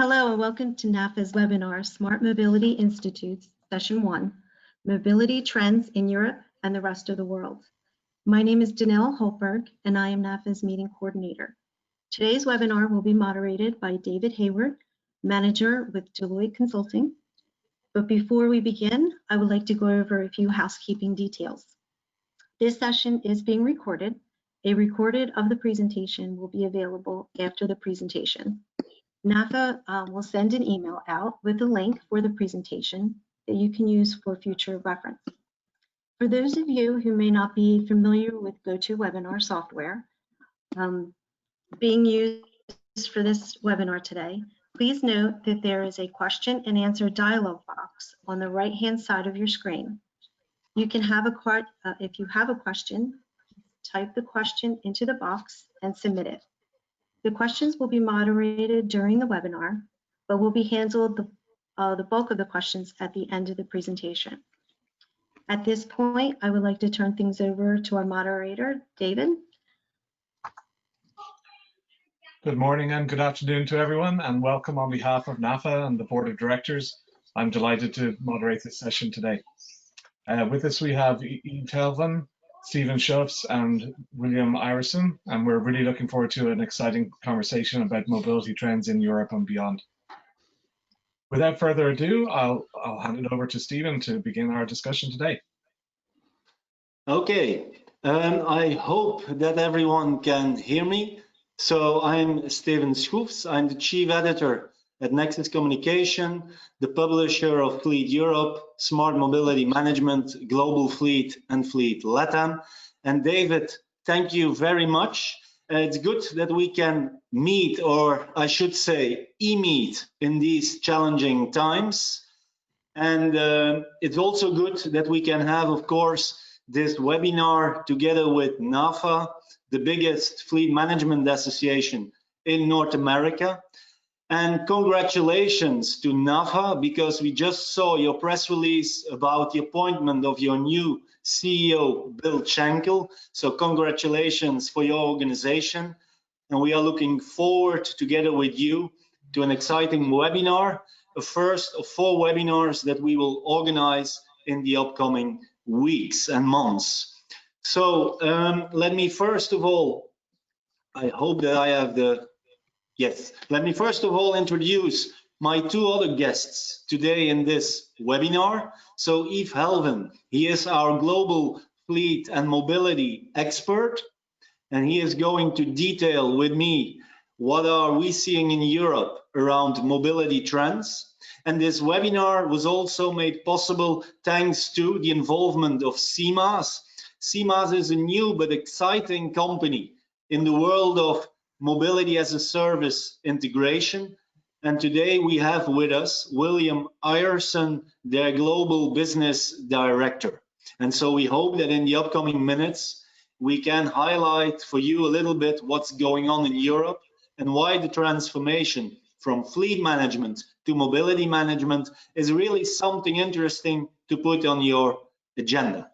Hello and welcome to NAFA's webinar, Smart Mobility Institute's Session 1, Mobility Trends in Europe and the Rest of the World. My name is Danelle Holtberg and I am NAFA's meeting coordinator. Today's webinar will be moderated by David Hayward, manager with Deloitte Consulting. But before we begin, I would like to go over a few housekeeping details. This session is being recorded. A recording of the presentation will be available after the presentation. NAFA will send an email out with a link for the presentation that you can use for future reference. For those of you who may not be familiar with GoToWebinar software being used for this webinar today, please note that there is a question and answer dialog box on the right-hand side of your screen. You can have if you have a question, type the question into the box and submit it. The questions will be moderated during the webinar, but will be handled the bulk of the questions at the end of the presentation. At this point, I would like to turn things over to our moderator, David. Good morning and good afternoon to everyone, and welcome on behalf of NAFA and the Board of Directors. I'm delighted to moderate this session today. With us we have Yves Helven, Steven Schoefs and William Ireson, and we're really looking forward to an exciting conversation about mobility trends in Europe and beyond. Without further ado, I'll hand it over to Steven to begin our discussion today. Okay, I hope that everyone can hear me. So I'm Steven Schoefs, I'm the Chief Editor at Nexus Communication, the publisher of Fleet Europe, Smart Mobility Management, Global Fleet and Fleet LatAm. And David, thank you very much. It's good that we can meet, or I should say e-meet, in these challenging times. And it's also good that we can have, of course, this webinar together with NAFA, the biggest fleet management association in North America. And congratulations to NAFA, because we just saw your press release about the appointment of your new CEO, Bill Schenkel. So congratulations for your organization. And we are looking forward, together with you, to an exciting webinar, a first of 4 webinars that we will organize in the upcoming weeks and months. So let me first of all, I hope that I have the Yes, let me first of all introduce my 2 other guests today in this webinar. So Yves Helven, he is our global fleet and mobility expert, and he is going to detail with me what are we seeing in Europe around mobility trends. And this webinar was also made possible thanks to the involvement of CMaaS. CMaaS is a new but exciting company in the world of mobility as a service integration. And today we have with us William Ireson, their global business director. And so we hope that in the upcoming minutes, we can highlight for you a little bit what's going on in Europe and why the transformation from fleet management to mobility management is really something interesting to put on your agenda.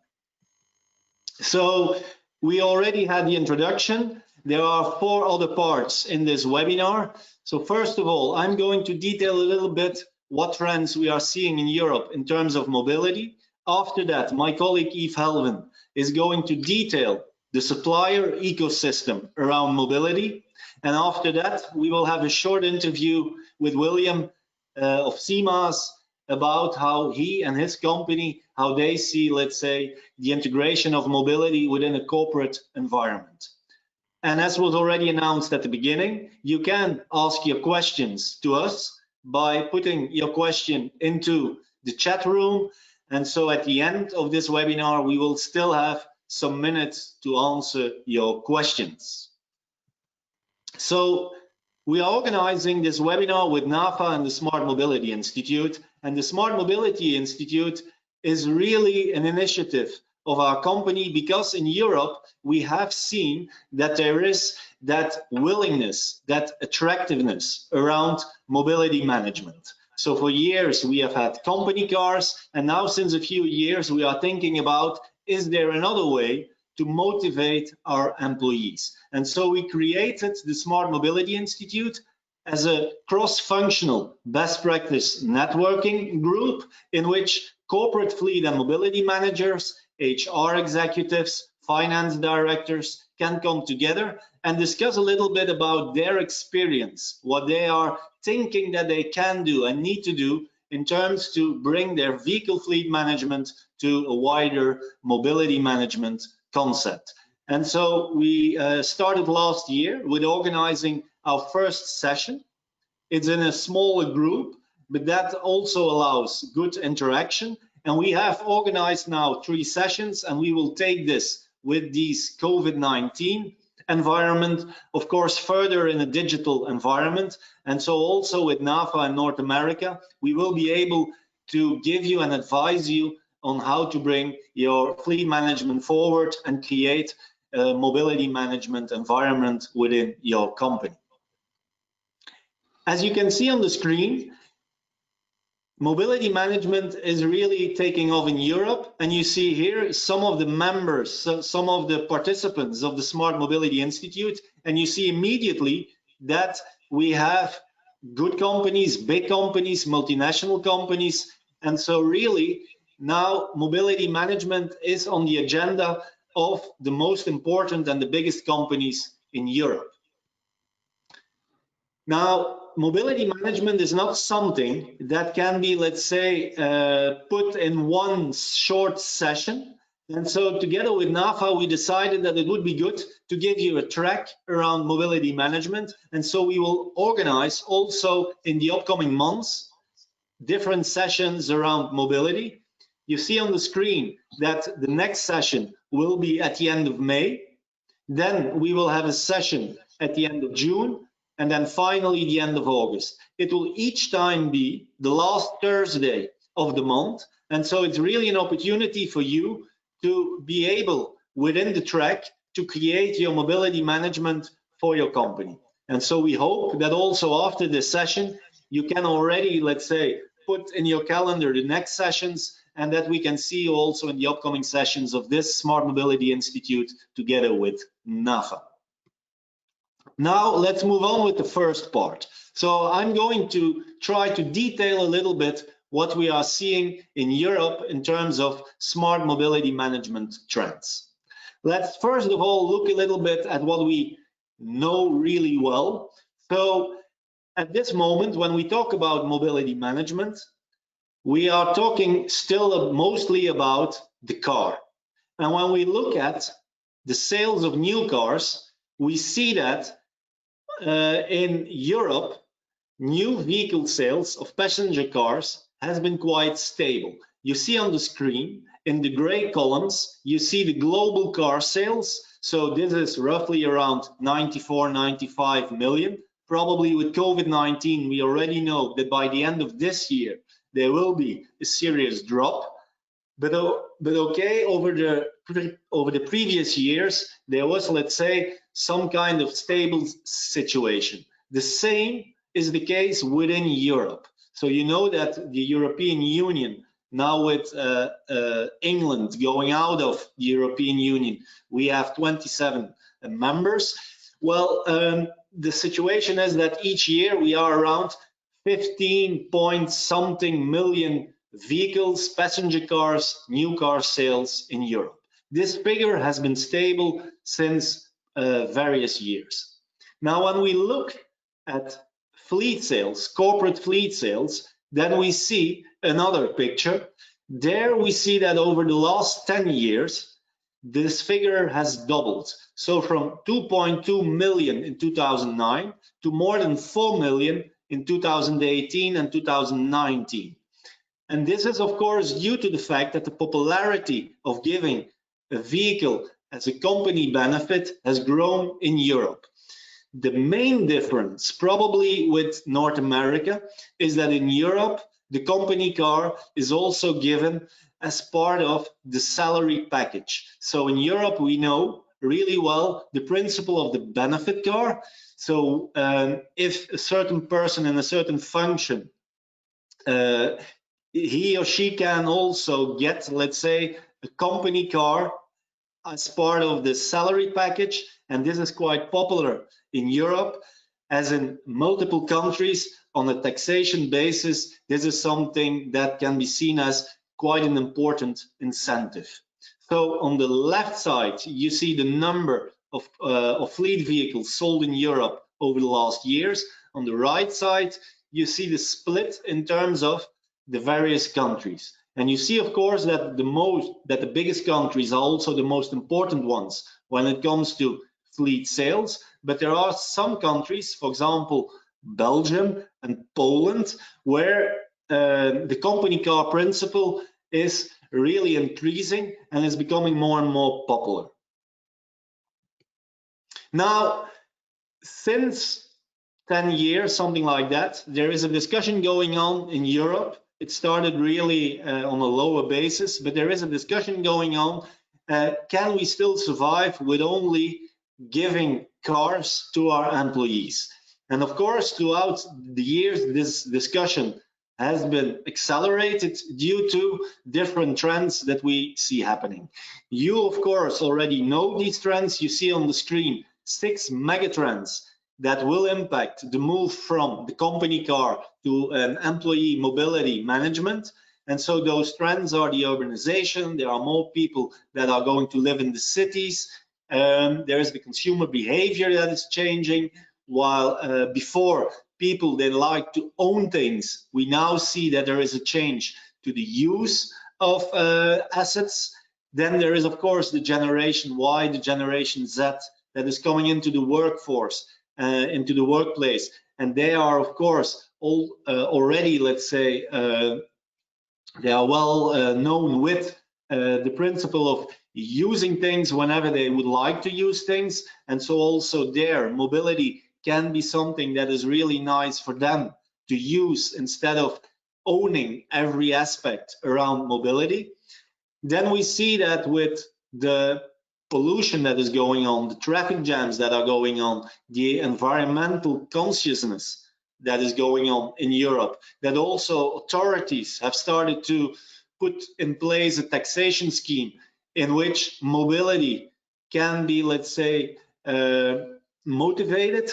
So we already had the introduction. There are 4 other parts in this webinar. So first of all, I'm going to detail a little bit what trends we are seeing in Europe in terms of mobility. After that, my colleague Yves Helven is going to detail the supplier ecosystem around mobility. And after that, we will have a short interview with William of CMaaS about how he and his company, how they see, let's say, the integration of mobility within a corporate environment. And as was already announced at the beginning, you can ask your questions to us by putting your question into the chat room. And so at the end of this webinar, we will still have some minutes to answer your questions. So we are organizing this webinar with NAFA and the Smart Mobility Institute. And the Smart Mobility Institute is really an initiative of our company, because in Europe we have seen that there is that willingness, that attractiveness around mobility management. So for years we have had company cars, and now since a few years we are thinking about, is there another way to motivate our employees? And so we created the Smart Mobility Institute, as a cross-functional best practice networking group in which corporate fleet and mobility managers, HR executives, finance directors can come together and discuss a little bit about their experience, what they are thinking that they can do and need to do in terms to bring their vehicle fleet management to a wider mobility management concept. And so we started last year with organizing our first session. It's in a smaller group, but that also allows good interaction. And we have organized now 3 sessions, and we will take this with these COVID-19 environment, of course, further in a digital environment. And so also with NAFA in North America, we will be able to give you and advise you on how to bring your fleet management forward and create a mobility management environment within your company. As you can see on the screen, mobility management is really taking off in Europe, and you see here some of the members, some of the participants of the Smart Mobility Institute, and you see immediately that we have good companies, big companies, multinational companies, and so really now mobility management is on the agenda of the most important and the biggest companies in Europe. Now, mobility management is not something that can be, let's say, put in one short session. And so together with NAFA, we decided that it would be good to give you a track around mobility management. And so we will organize also in the upcoming months, different sessions around mobility. You see on the screen that the next session will be at the end of May. Then we will have a session at the end of June. And then finally, the end of August. It will each time be the last Thursday of the month. And so it's really an opportunity for you to be able, within the track, to create your mobility management for your company. And so we hope that also after this session, you can already, let's say, put in your calendar the next sessions, and that we can see you also in the upcoming sessions of this Smart Mobility Institute together with NAFA. Now let's move on with the first part. So I'm going to try to detail a little bit what we are seeing in Europe in terms of smart mobility management trends. Let's first of all look a little bit at what we know really well. So at this moment, when we talk about mobility management, we are talking still mostly about the car. And when we look at the sales of new cars, we see that in Europe, new vehicle sales of passenger cars has been quite stable. You see on the screen, in the gray columns, you see the global car sales. So this is roughly around 94, 95 million. Probably with COVID-19, we already know that by the end of this year, there will be a serious drop. But okay, over the previous years, there was, let's say, some kind of stable situation. The same is the case within Europe. So you know that the European Union, now with England going out of the European Union, we have 27 members. Well, the situation is that each year we are around 15 point something million vehicles, passenger cars, new car sales in Europe. This figure has been stable since various years. Now, when we look at fleet sales, corporate fleet sales, then we see another picture. There we see that over the last 10 years, this figure has doubled. So from 2.2 million in 2009 to more than 4 million in 2018 and 2019. And this is, of course, due to the fact that the popularity of giving a vehicle as a company benefit has grown in Europe. The main difference, probably with North America, is that in Europe, the company car is also given as part of the salary package. So in Europe, we know really well the principle of the benefit car. So if a certain person in a certain function, he or she can also get, let's say, a company car as part of the salary package, and this is quite popular in Europe. as in multiple countries on a taxation basis, this is something that can be seen as quite an important incentive. So on the left side, you see the number of fleet vehicles sold in Europe over the last years. On the right side, you see the split in terms of the various countries. And you see, of course, that the biggest countries are also the most important ones when it comes to fleet sales. But there are some countries, for example, Belgium and Poland, where the company car principle is really increasing and is becoming more and more popular. Now, since 10 years, something like that, there is a discussion going on in Europe. It started really on a lower basis, but there is a discussion going on. Can we still survive with only giving cars to our employees? And of course, throughout the years, this discussion has been accelerated due to different trends that we see happening. You, of course, already know these trends. You see on the screen 6 megatrends that will impact the move from the company car to an employee mobility management. And so those trends are the urbanization. There are more people that are going to live in the cities. There is the consumer behavior that is changing. While before people, they like to own things, we now see that there is a change to the use of assets. Then there is, of course, the generation Y, the generation Z that is coming into the workforce, into the workplace. And they are, of course, all already, let's say, they are well known with the principle of using things whenever they would like to use things. And so also their mobility can be something that is really nice for them to use instead of owning every aspect around mobility. Then we see that with the pollution that is going on, the traffic jams that are going on, the environmental consciousness that is going on in Europe, that also authorities have started to put in place a taxation scheme in which mobility can be, let's say, motivated.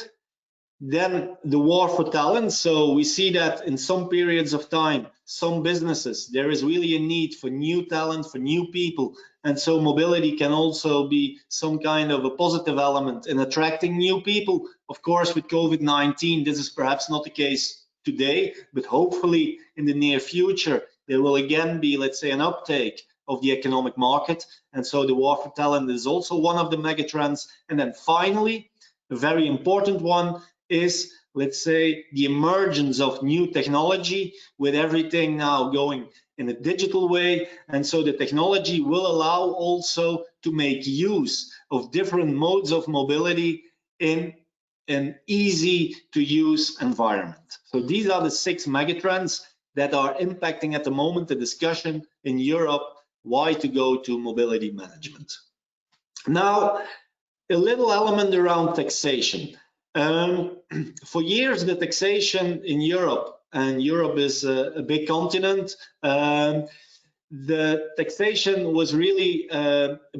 Then the war for talent. So we see that in some periods of time, some businesses, there is really a need for new talent, for new people. And so mobility can also be some kind of a positive element in attracting new people. Of course, with COVID-19, this is perhaps not the case today, but hopefully in the near future, there will again be, let's say, an uptake of the economic market. And so the war for talent is also one of the megatrends. And then finally, a very important one is, let's say, the emergence of new technology, with everything now going in a digital way. And so the technology will allow also to make use of different modes of mobility in an easy to use environment. So these are the 6 megatrends that are impacting at the moment the discussion in Europe, why to go to mobility management. Now, a little element around taxation. For years, the taxation in Europe, and Europe is a big continent, the taxation was really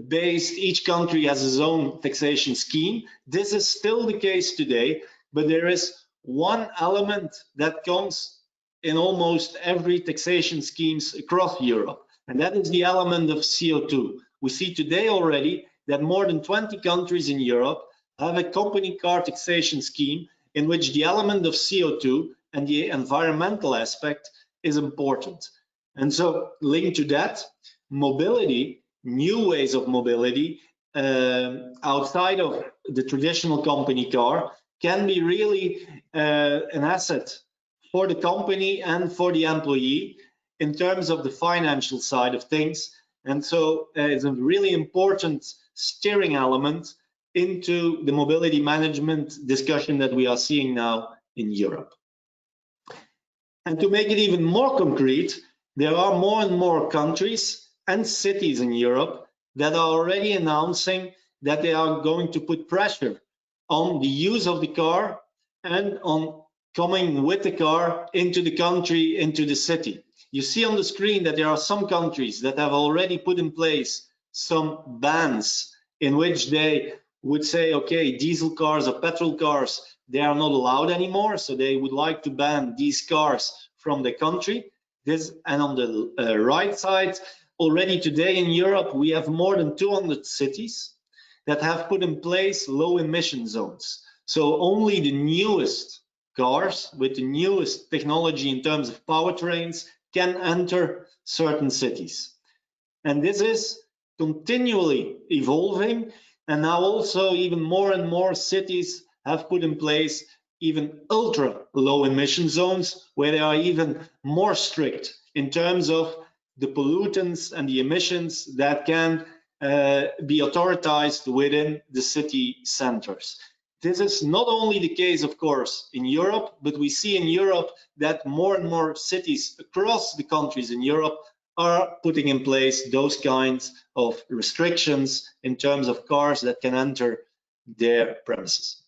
based, each country has its own taxation scheme. This is still the case today, but there is one element that comes in almost every taxation schemes across Europe, and that is the element of CO2. We see today already that more than 20 countries in Europe have a company car taxation scheme in which the element of CO2 and the environmental aspect is important. And so linked to that, mobility, new ways of mobility outside of the traditional company car can be really an asset for the company and for the employee in terms of the financial side of things. And so it's a really important steering element into the mobility management discussion that we are seeing now in Europe. And to make it even more concrete, there are more and more countries and cities in Europe that are already announcing that they are going to put pressure on the use of the car and on coming with the car into the country, into the city. You see on the screen that there are some countries that have already put in place some bans in which they would say, okay, diesel cars or petrol cars they are not allowed anymore, so they would like to ban these cars from the country. And on the right side, already today in Europe, we have more than 200 cities that have put in place low emission zones. So only the newest cars with the newest technology in terms of powertrains can enter certain cities. And this is continually evolving, and now also even more and more cities have put in place even ultra low emission zones, where they are even more strict in terms of the pollutants and the emissions that can be authorized within the city centers. This is not only the case, of course, in Europe, but we see in Europe that more and more cities across the countries in Europe are putting in place those kinds of restrictions in terms of cars that can enter their premises.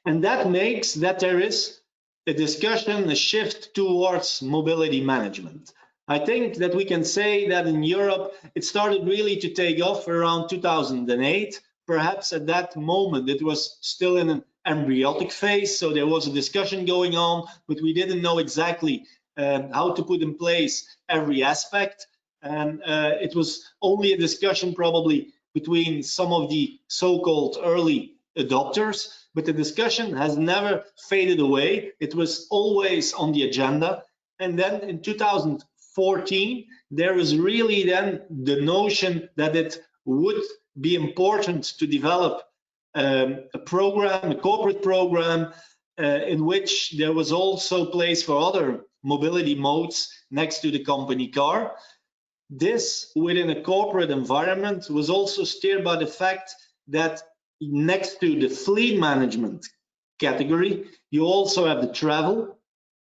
And that makes that there is a discussion, a shift towards mobility management. I think that we can say that in Europe, it started really to take off around 2008. Perhaps at that moment, it was still in an embryonic phase, so there was a discussion going on, but we didn't know exactly how to put in place every aspect. And it was only a discussion probably between some of the so-called early adopters, but the discussion has never faded away. It was always on the agenda. And then in 2014, there was really then the notion that it would be important to develop a program, a corporate program, in which there was also place for other mobility modes next to the company car. This, within a corporate environment, was also steered by the fact that next to the fleet management category, you also have the travel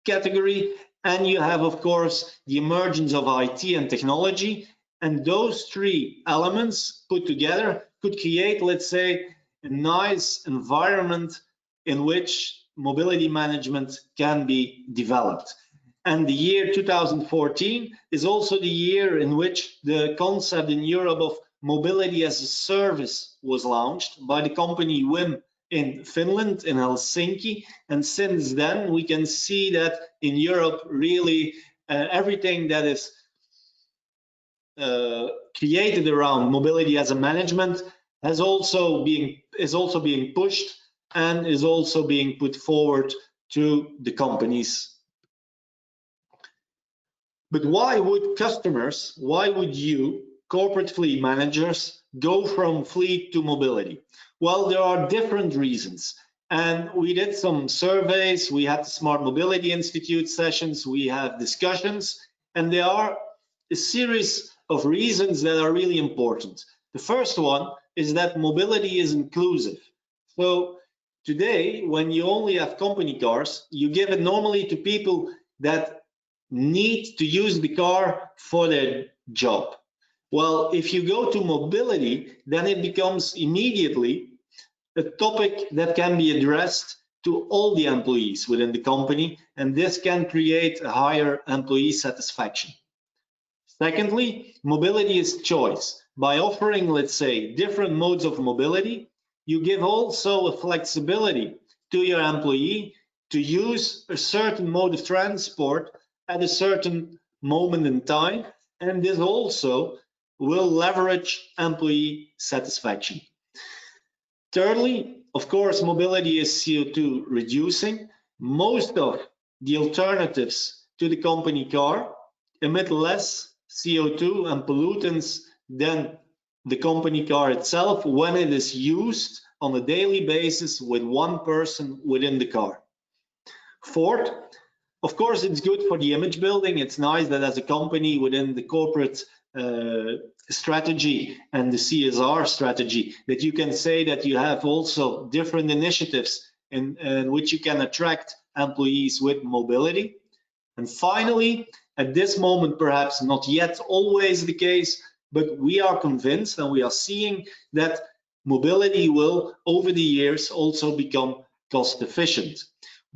category, and you have, of course, the emergence of IT and technology. And those three elements put together could create, let's say, a nice environment in which mobility management can be developed. And the year 2014 is also the year in which the concept in Europe of mobility as a service was launched by the company WIM in Finland, in Helsinki. And since then, we can see that in Europe, really everything that is created around mobility as a management is also being pushed and is also being put forward to the companies. But why would customers, why would you, corporate fleet managers, go from fleet to mobility? Well, there are different reasons. And we did some surveys, we had the Smart Mobility Institute sessions, we had discussions, and there are a series of reasons that are really important. The first one is that mobility is inclusive. So today, when you only have company cars, you give it normally to people that need to use the car for their job. Well, if you go to mobility, then it becomes immediately a topic that can be addressed to all the employees within the company, and this can create a higher employee satisfaction. Secondly, mobility is choice. By offering, let's say, different modes of mobility, you give also a flexibility to your employee to use a certain mode of transport at a certain moment in time, and this also will leverage employee satisfaction. Thirdly, of course, mobility is CO2 reducing. Most of the alternatives to the company car emit less CO2 and pollutants than the company car itself when it is used on a daily basis with one person within the car. Fourth, of course, it's good for the image building. It's nice that as a company within the corporate strategy and the CSR strategy, that you can say that you have also different initiatives in which you can attract employees with mobility. And finally, at this moment, perhaps not yet always the case, but we are convinced and we are seeing that mobility will, over the years, also become cost efficient.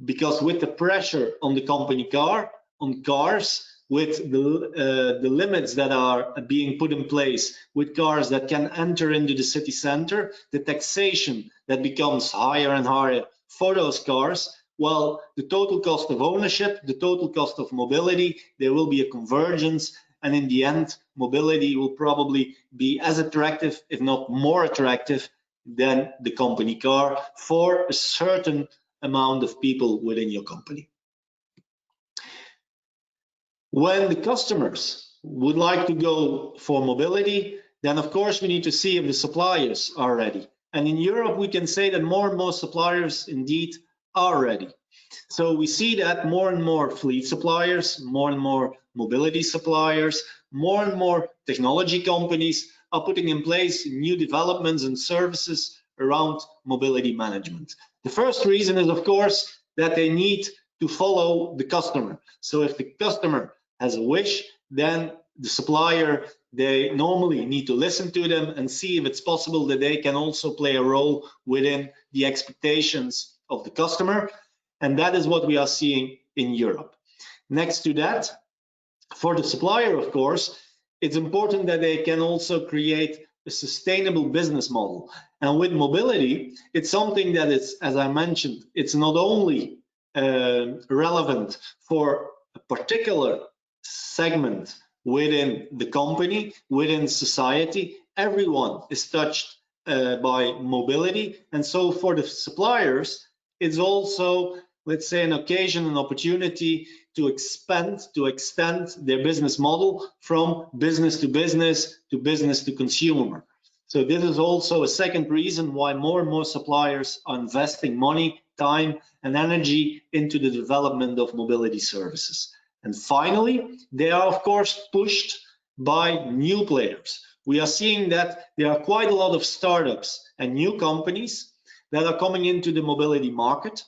Because with the pressure on the company car, on cars, with the limits that are being put in place with cars that can enter into the city center, the taxation that becomes higher and higher for those cars, well, the total cost of ownership, the total cost of mobility, there will be a convergence, and in the end, mobility will probably be as attractive, if not more attractive, than the company car for a certain amount of people within your company. When the customers would like to go for mobility, then of course we need to see if the suppliers are ready. And in Europe, we can say that more and more suppliers indeed are ready. So we see that more and more fleet suppliers, more and more mobility suppliers, more and more technology companies are putting in place new developments and services around mobility management. The first reason is, of course, that they need to follow the customer. So if the customer has a wish, then the supplier, they normally need to listen to them and see if it's possible that they can also play a role within the expectations of the customer. And that is what we are seeing in Europe. Next to that, for the supplier, of course, it's important that they can also create a sustainable business model. And with mobility, it's something that is, as I mentioned, it's not only relevant for a particular segment within the company, within society. Everyone is touched by mobility. And so for the suppliers, it's also, let's say, an occasion, an opportunity to extend their business model from business to business to consumer. So this is also a second reason why more and more suppliers are investing money, time, and energy into the development of mobility services. And finally, they are of course pushed by new players. We are seeing that there are quite a lot of startups and new companies that are coming into the mobility market.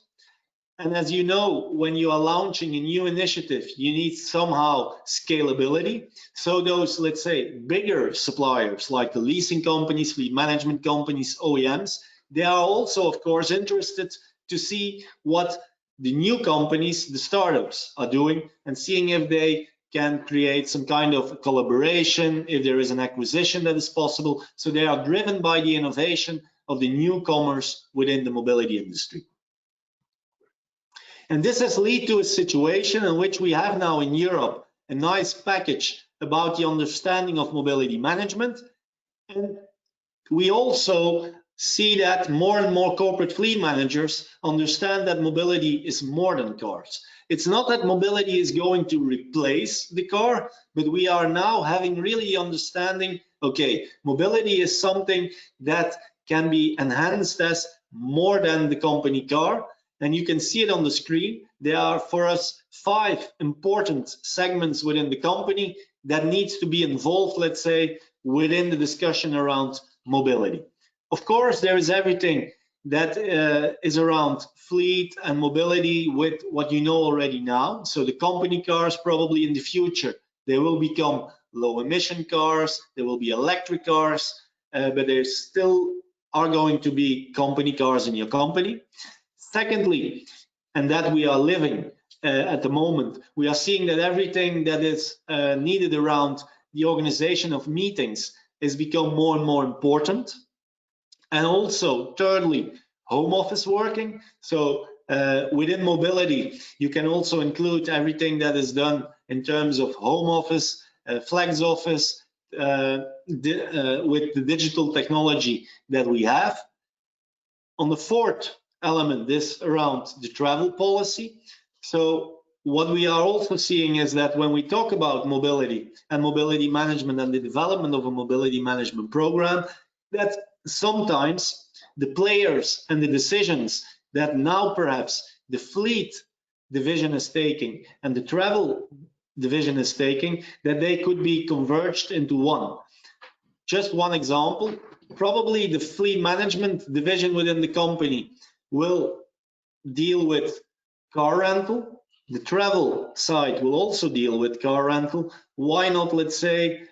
And as you know, when you are launching a new initiative, you need somehow scalability. So those, let's say, bigger suppliers like the leasing companies, fleet management companies, OEMs, they are also, of course, interested to see what the new companies, the startups, are doing and seeing if they can create some kind of collaboration, if there is an acquisition that is possible. So they are driven by the innovation of the newcomers within the mobility industry. And this has led to a situation in which we have now in Europe a nice package about the understanding of mobility management. And we also see that more and more corporate fleet managers understand that mobility is more than cars. It's not that mobility is going to replace the car, but we are now having really understanding, okay, mobility is something that can be enhanced as more than the company car. And you can see it on the screen. There are for us 5 important segments within the company that needs to be involved, let's say, within the discussion around mobility. Of course, there is everything that is around fleet and mobility with what you know already now. So the company cars probably in the future, they will become low emission cars, there will be electric cars, but there still are going to be company cars in your company. Secondly, and that we are living at the moment, we are seeing that everything that is needed around the organization of meetings has become more and more important. And also, thirdly, home office working. So within mobility, you can also include everything that is done in terms of home office, flex office, with the digital technology that we have. On the fourth element, this around the travel policy. So what we are also seeing is that when we talk about mobility and mobility management and the development of a mobility management program, that sometimes the players and the decisions that now perhaps the fleet division is taking and the travel division is taking, that they could be converged into one. Just one example, probably the fleet management division within the company will deal with car rental. The travel side will also deal with car rental. Why not, let's say,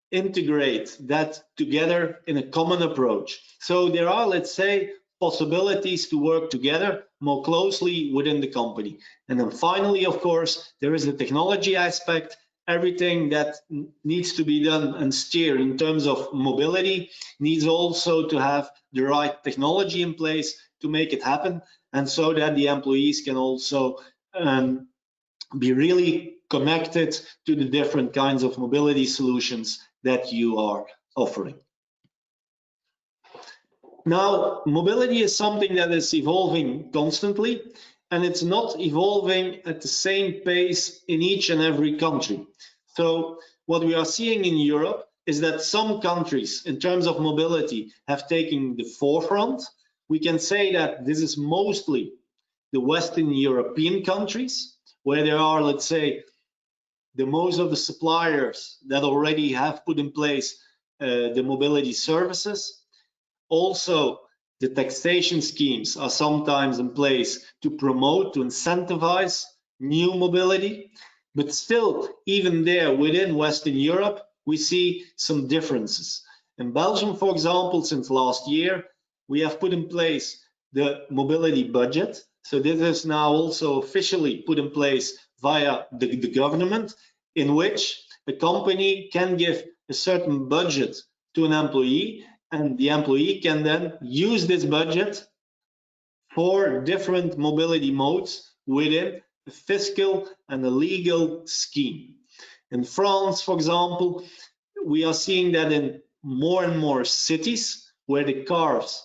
integrate that together in a common approach? So there are, let's say, possibilities to work together more closely within the company. And then finally, of course, there is the technology aspect everything that needs to be done and steered in terms of mobility needs also to have the right technology in place to make it happen, and so that the employees can also be really connected to the different kinds of mobility solutions that you are offering. Now, mobility is something that is evolving constantly, and it's not evolving at the same pace in each and every country. So what we are seeing in Europe is that some countries, in terms of mobility, have taken the forefront. We can say that this is mostly the Western European countries, where there are, let's say, the most of the suppliers that already have put in place the mobility services. Also, the taxation schemes are sometimes in place to promote, to incentivize new mobility. But still, even there within Western Europe, we see some differences. In Belgium, for example, since last year, we have put in place the mobility budget. So this is now also officially put in place via the government, in which a company can give a certain budget to an employee, and the employee can then use this budget for different mobility modes within a fiscal and a legal scheme. In France, for example, we are seeing that in more and more cities where the cars,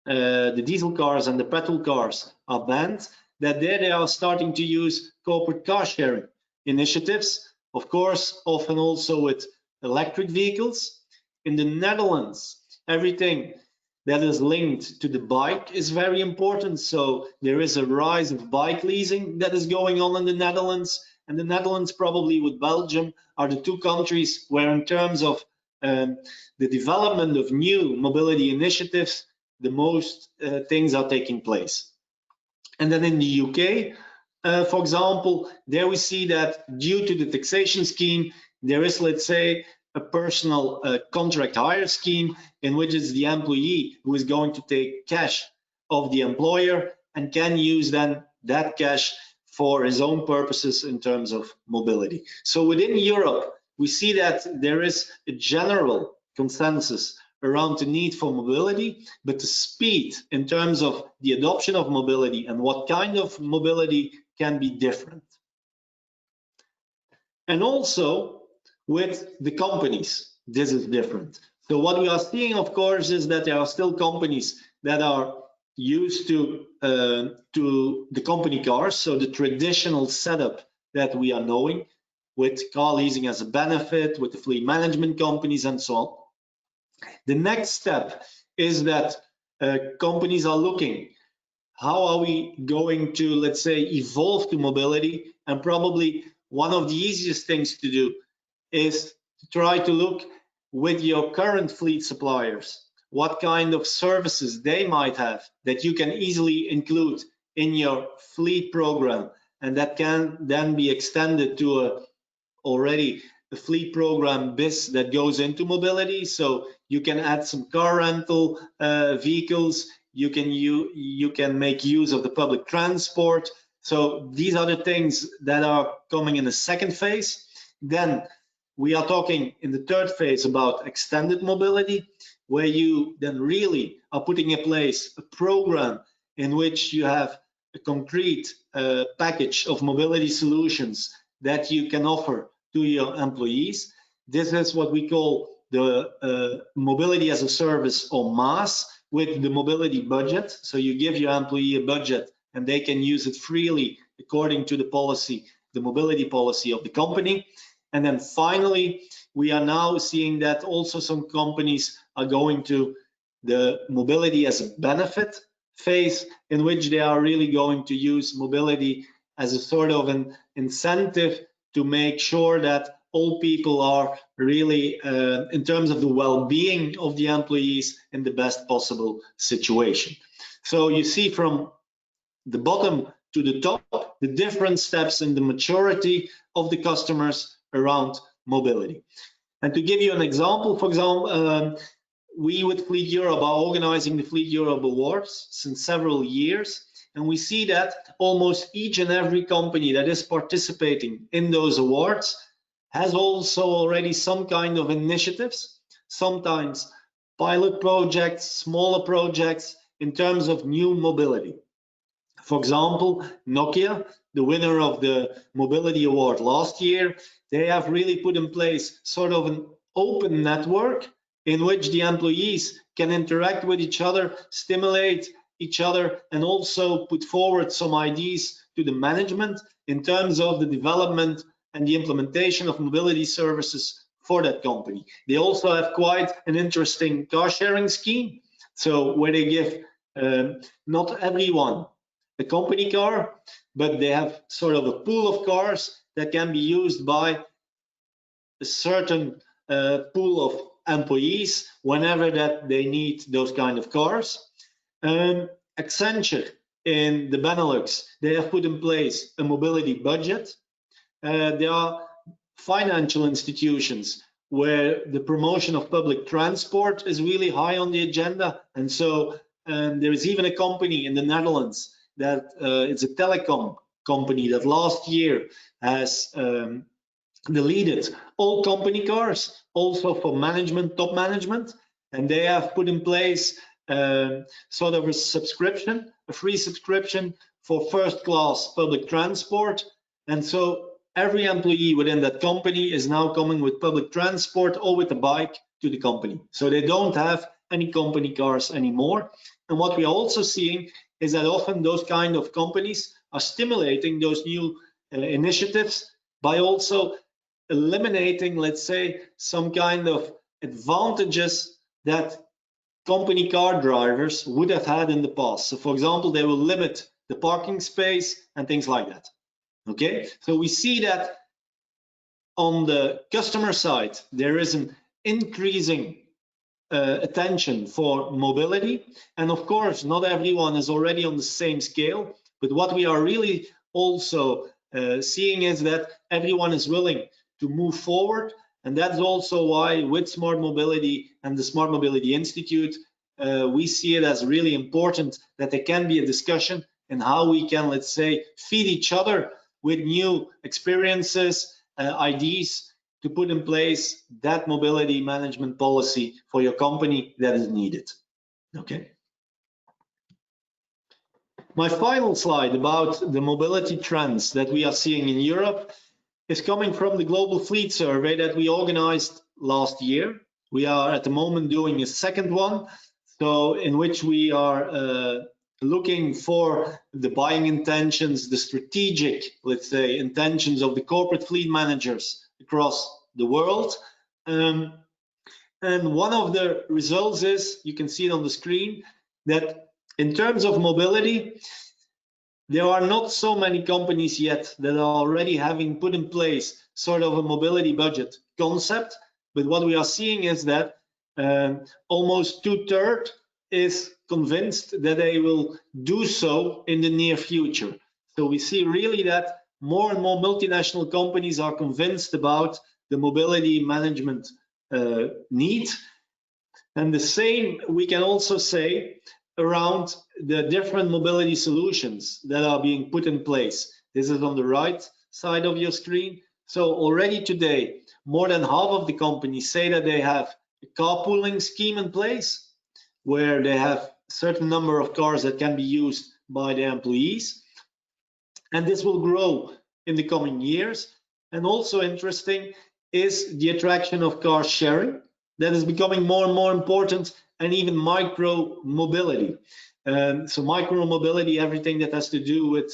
the diesel cars and the petrol cars are banned, that there they are starting to use corporate car sharing initiatives, of course, often also with electric vehicles. In the Netherlands, everything that is linked to the bike is very important. So there is a rise of bike leasing that is going on in the Netherlands. And the Netherlands, probably with Belgium, are the two countries where, in terms of the development of new mobility initiatives, the most things are taking place. And then in the UK, for example, there we see that due to the taxation scheme, there is, let's say, a personal contract hire scheme in which it's the employee who is going to take cash of the employer and can use then that cash for his own purposes in terms of mobility. So within Europe, we see that there is a general consensus around the need for mobility, but the speed in terms of the adoption of mobility and what kind of mobility can be different. And also with the companies, this is different. So what we are seeing, of course, is that there are still companies that are used to the company cars, so the traditional setup that we are knowing, with car leasing as a benefit, with the fleet management companies and so on. The next step is that companies are looking, how are we going to, let's say, evolve to mobility? And probably one of the easiest things to do is to try to look with your current fleet suppliers, what kind of services they might have that you can easily include in your fleet program, and that can then be extended to already a fleet program BIS that goes into mobility. So you can add some car rental vehicles, you can make use of the public transport. So these are the things that are coming in the second phase. Then we are talking in the third phase about extended mobility, where you then really are putting in place a program in which you have a concrete package of mobility solutions that you can offer to your employees. This is what we call the mobility as a service, or MaaS, with the mobility budget. So you give your employee a budget and they can use it freely according to the policy, the mobility policy of the company. And then finally, we are now seeing that also some companies are going to the mobility as a benefit phase, in which they are really going to use mobility as a sort of an incentive to make sure that all people are really, in terms of the well-being of the employees, in the best possible situation. So you see from the bottom to the top, the different steps in the maturity of the customers around mobility. And to give you an example, for example, we with Fleet Europe are organizing the Fleet Europe Awards since several years, and we see that almost each and every company that is participating in those awards has also already some kind of initiatives, sometimes pilot projects, smaller projects in terms of new mobility. For example, Nokia, the winner of the Mobility Award last year, they have really put in place sort of an open network in which the employees can interact with each other, stimulate each other, and also put forward some ideas to the management in terms of the development and the implementation of mobility services for that company. They also have quite an interesting car sharing scheme, so where they give not everyone a company car, but they have sort of a pool of cars that can be used by a certain pool of employees whenever that they need those kind of cars. Accenture in the Benelux, they have put in place a mobility budget. There are financial institutions where the promotion of public transport is really high on the agenda, and so there is even a company in the Netherlands that it's a telecom company that last year has deleted all company cars, also for management, top management, and they have put in place sort of a subscription, a free subscription for first-class public transport, and so every employee within that company is now coming with public transport or with a bike to the company. So they don't have any company cars anymore. And what we are also seeing is that often those kind of companies are stimulating those new initiatives by also eliminating, let's say, some kind of advantages that company car drivers would have had in the past. So for example, they will limit the parking space and things like that. Okay, so we see that on the customer side, there is an increasing attention for mobility. And of course, not everyone is already on the same scale, but what we are really also seeing is that everyone is willing to move forward. And that's also why with Smart Mobility and the Smart Mobility Institute, we see it as really important that there can be a discussion in how we can, let's say, feed each other with new experiences, ideas to put in place that mobility management policy for your company that is needed. Okay. My final slide about the mobility trends that we are seeing in Europe is coming from the Global Fleet survey that we organized last year. We are at the moment doing a second one, so in which we are looking for the buying intentions, the strategic, let's say, intentions of the corporate fleet managers across the world. And one of the results is, you can see it on the screen, that in terms of mobility, there are not so many companies yet that are already having put in place sort of a mobility budget concept. But what we are seeing is that almost 2/3 is convinced that they will do so in the near future. So we see really that more and more multinational companies are convinced about the mobility management need. And the same we can also say around the different mobility solutions that are being put in place. This is on the right side of your screen. So already today, more than half of the companies say that they have a carpooling scheme in place, where they have a certain number of cars that can be used by their employees. And this will grow in the coming years. And also interesting is the attraction of car sharing. That is becoming more and more important, and even micro mobility. So micro mobility, everything that has to do with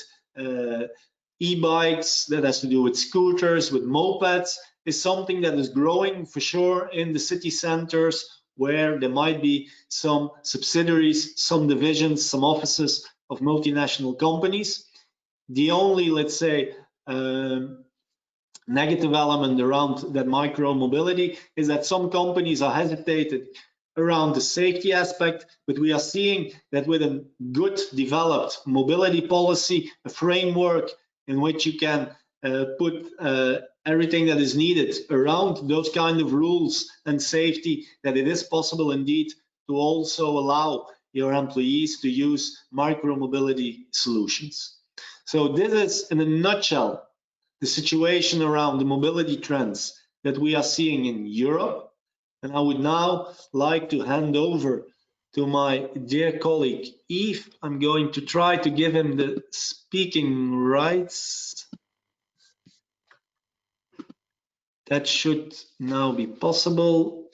e-bikes, that has to do with scooters, with mopeds, is something that is growing for sure in the city centers, where there might be some subsidiaries, some divisions, some offices of multinational companies. The only, let's say, negative element around that micro mobility is that some companies are hesitated around the safety aspect, but we are seeing that with a good developed mobility policy, a framework in which you can put everything that is needed around those kind of rules and safety, that it is possible indeed to also allow your employees to use micro mobility solutions. So this is, in a nutshell, the situation around the mobility trends that we are seeing in Europe. And I would now like to hand over to my dear colleague, Yves. I'm going to try to give him the speaking rights. That should now be possible.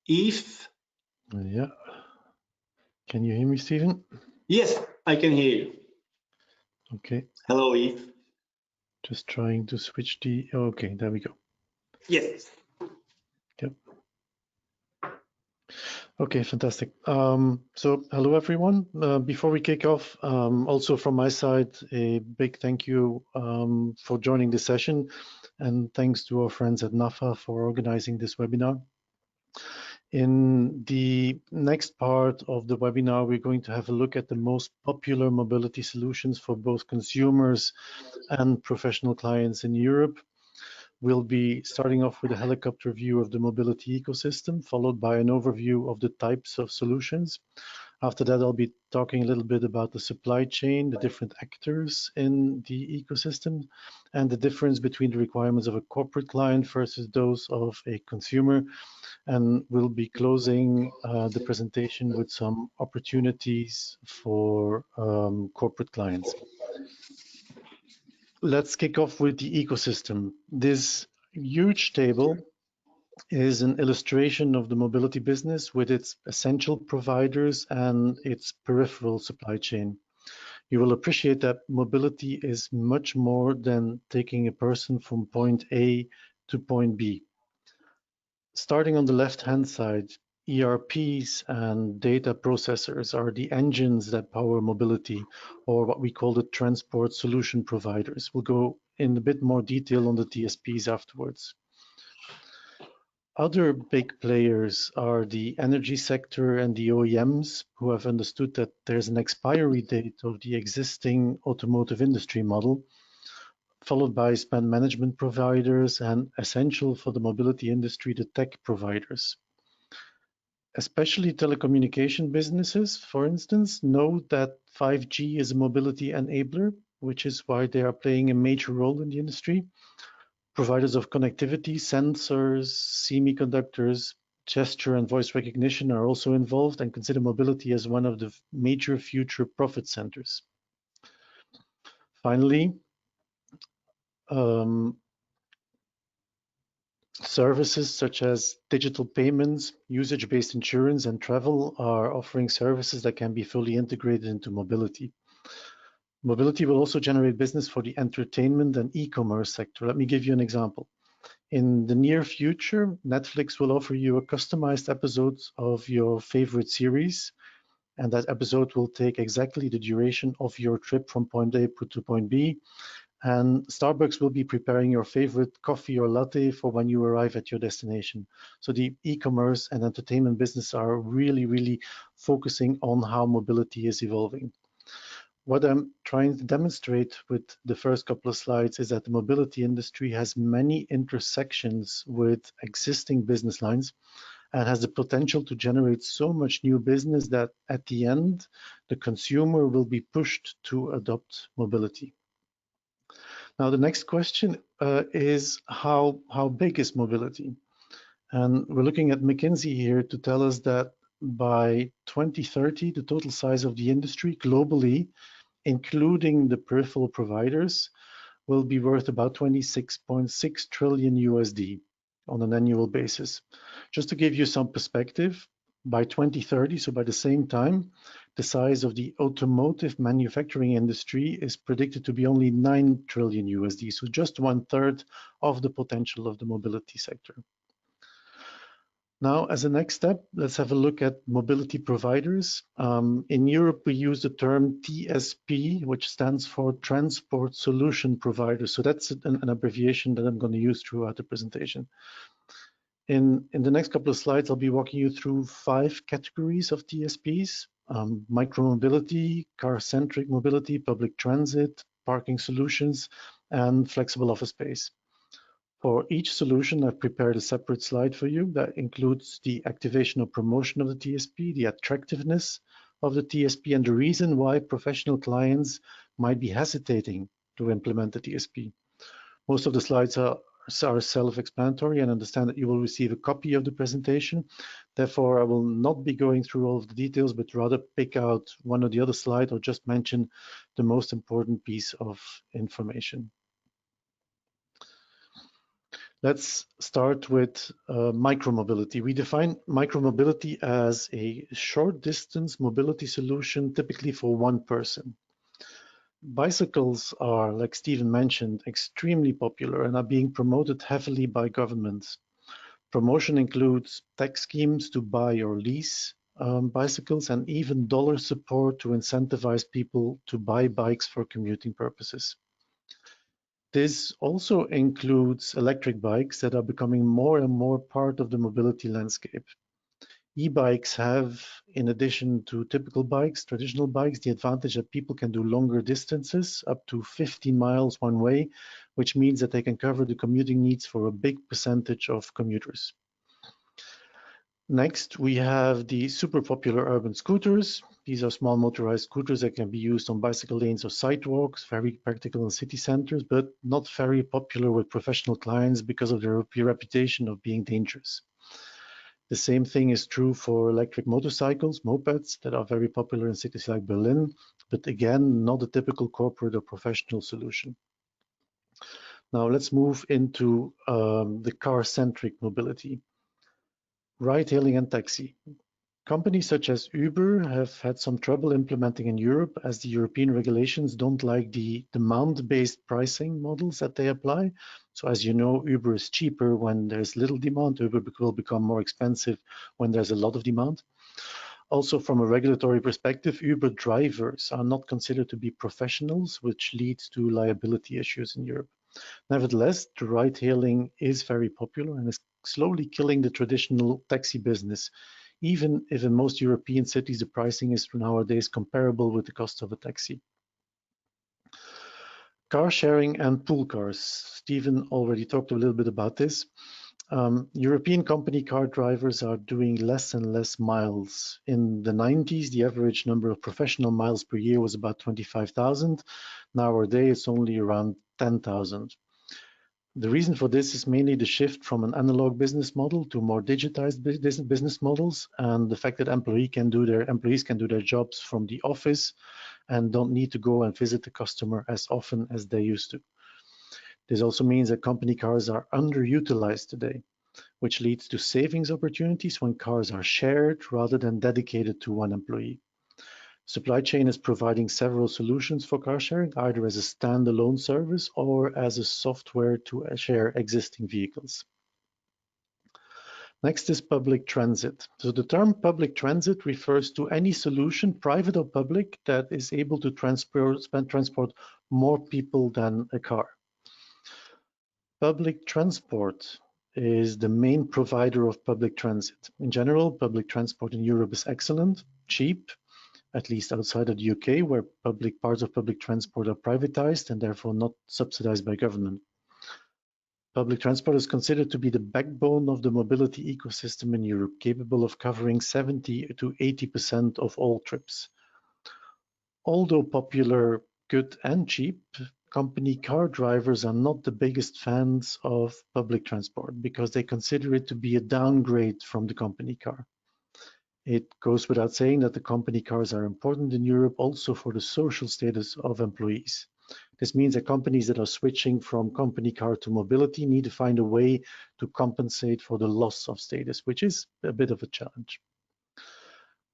Yves? Yeah. Can you hear me, Steven? Yes, I can hear you. Okay. Hello, Yves. Just trying to switch the, okay, there we go. Yes. Yep. Okay, fantastic. So hello, everyone. Before we kick off, also from my side, a big thank you for joining this session, and thanks to our friends at NAFA for organizing this webinar. In the next part of the webinar, we're going to have a look at the most popular mobility solutions for both consumers and professional clients in Europe. We'll be starting off with a helicopter view of the mobility ecosystem, followed by an overview of the types of solutions. After that, I'll be talking a little bit about the supply chain, the different actors in the ecosystem, and the difference between the requirements of a corporate client versus those of a consumer. And we'll be closing the presentation with some opportunities for corporate clients. Let's kick off with the ecosystem. This huge table is an illustration of the mobility business with its essential providers and its peripheral supply chain. You will appreciate that mobility is much more than taking a person from point A to point B. Starting on the left-hand side, ERPs and data processors are the engines that power mobility, or what we call the transport solution providers. We'll go in a bit more detail on the TSPs afterwards. Other big players are the energy sector and the OEMs, who have understood that there's an expiry date of the existing automotive industry model, followed by spend management providers, and essential for the mobility industry, the tech providers. Especially telecommunication businesses, for instance, know that 5G is a mobility enabler, which is why they are playing a major role in the industry. Providers of connectivity, sensors, semiconductors, gesture and voice recognition are also involved and consider mobility as one of the major future profit centers. Finally, services such as digital payments, usage-based insurance, and travel are offering services that can be fully integrated into mobility. Mobility will also generate business for the entertainment and e-commerce sector. Let me give you an example. In the near future, Netflix will offer you a customized episode of your favorite series, and that episode will take exactly the duration of your trip from point A to point B. And Starbucks will be preparing your favorite coffee or latte for when you arrive at your destination. So the e-commerce and entertainment business are really focusing on how mobility is evolving. What I'm trying to demonstrate with the first couple of slides is that the mobility industry has many intersections with existing business lines and has the potential to generate so much new business that at the end, the consumer will be pushed to adopt mobility. Now, the next question is how big is mobility? And we're looking at McKinsey here to tell us that by 2030, the total size of the industry globally, including the peripheral providers, will be worth about 26.6 trillion USD on an annual basis. Just to give you some perspective, by 2030, so by the same time, the size of the automotive manufacturing industry is predicted to be only 9 trillion USD, so just 1/3 of the potential of the mobility sector. Now, as a next step, let's have a look at mobility providers. In Europe, we use the term TSP, which stands for Transport Solution Provider. So that's an abbreviation that I'm going to use throughout the presentation. In the next couple of slides, I'll be walking you through 5 categories of TSPs: micromobility, car-centric mobility, public transit, parking solutions, and flexible office space. For each solution, I've prepared a separate slide for you that includes the activation or promotion of the TSP, the attractiveness of the TSP, and the reason why professional clients might be hesitating to implement the TSP. Most of the slides are self-explanatory, and understand that you will receive a copy of the presentation. Therefore, I will not be going through all of the details, but rather pick out one or the other slide or just mention the most important piece of information. Let's start with micromobility. We define micromobility as a short distance mobility solution, typically for one person. Bicycles are, like Steven mentioned, extremely popular and are being promoted heavily by governments. Promotion includes tax schemes to buy or lease bicycles, and even dollar support to incentivize people to buy bikes for commuting purposes. This also includes electric bikes that are becoming more and more part of the mobility landscape. E-bikes have, in addition to typical bikes, traditional bikes, the advantage that people can do longer distances, up to 50 miles one way, which means that they can cover the commuting needs for a big percentage of commuters. Next, we have the super popular urban scooters. These are small motorized scooters that can be used on bicycle lanes or sidewalks, very practical in city centers, but not very popular with professional clients because of their reputation of being dangerous. The same thing is true for electric motorcycles, mopeds, that are very popular in cities like Berlin, but again, not a typical corporate or professional solution. Now let's move into the car-centric mobility. Ride-hailing and taxi. Companies such as Uber have had some trouble implementing in Europe, as the European regulations don't like the demand-based pricing models that they apply. So as you know, Uber is cheaper when there's little demand. Uber will become more expensive when there's a lot of demand. Also, from a regulatory perspective, Uber drivers are not considered to be professionals, which leads to liability issues in Europe. Nevertheless, the ride-hailing is very popular and is slowly killing the traditional taxi business, even if in most European cities the pricing is nowadays comparable with the cost of a taxi. Car sharing and pool cars. Steven already talked a little bit about this. European company car drivers are doing less and less miles. In the 90s, the average number of professional miles per year was about 25,000. Nowadays, it's only around 10,000. The reason for this is mainly the shift from an analog business model to more digitized business models, and the fact that employees can do their jobs from the office and don't need to go and visit the customer as often as they used to. This also means that company cars are underutilized today, which leads to savings opportunities when cars are shared rather than dedicated to one employee. Supply chain is providing several solutions for car sharing, either as a standalone service or as a software to share existing vehicles. Next is public transit. So the term public transit refers to any solution, private or public, that is able to transport more people than a car. Public transport is the main provider of public transit. In general, public transport in Europe is excellent, cheap, at least outside of the UK, where parts of public transport are privatized and therefore not subsidized by government. Public transport is considered to be the backbone of the mobility ecosystem in Europe, capable of covering 70 to 80% of all trips. Although popular, good and cheap, company car drivers are not the biggest fans of public transport because they consider it to be a downgrade from the company car. It goes without saying that the company cars are important in Europe also for the social status of employees. This means that companies that are switching from company car to mobility need to find a way to compensate for the loss of status, which is a bit of a challenge.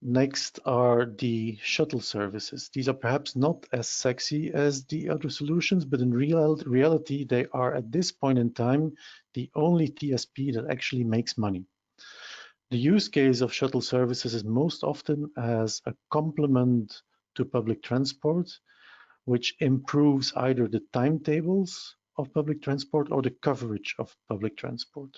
Next are the shuttle services. These are perhaps not as sexy as the other solutions, but in reality, they are at this point in time the only TSP that actually makes money. The use case of shuttle services is most often as a complement to public transport, which improves either the timetables of public transport or the coverage of public transport.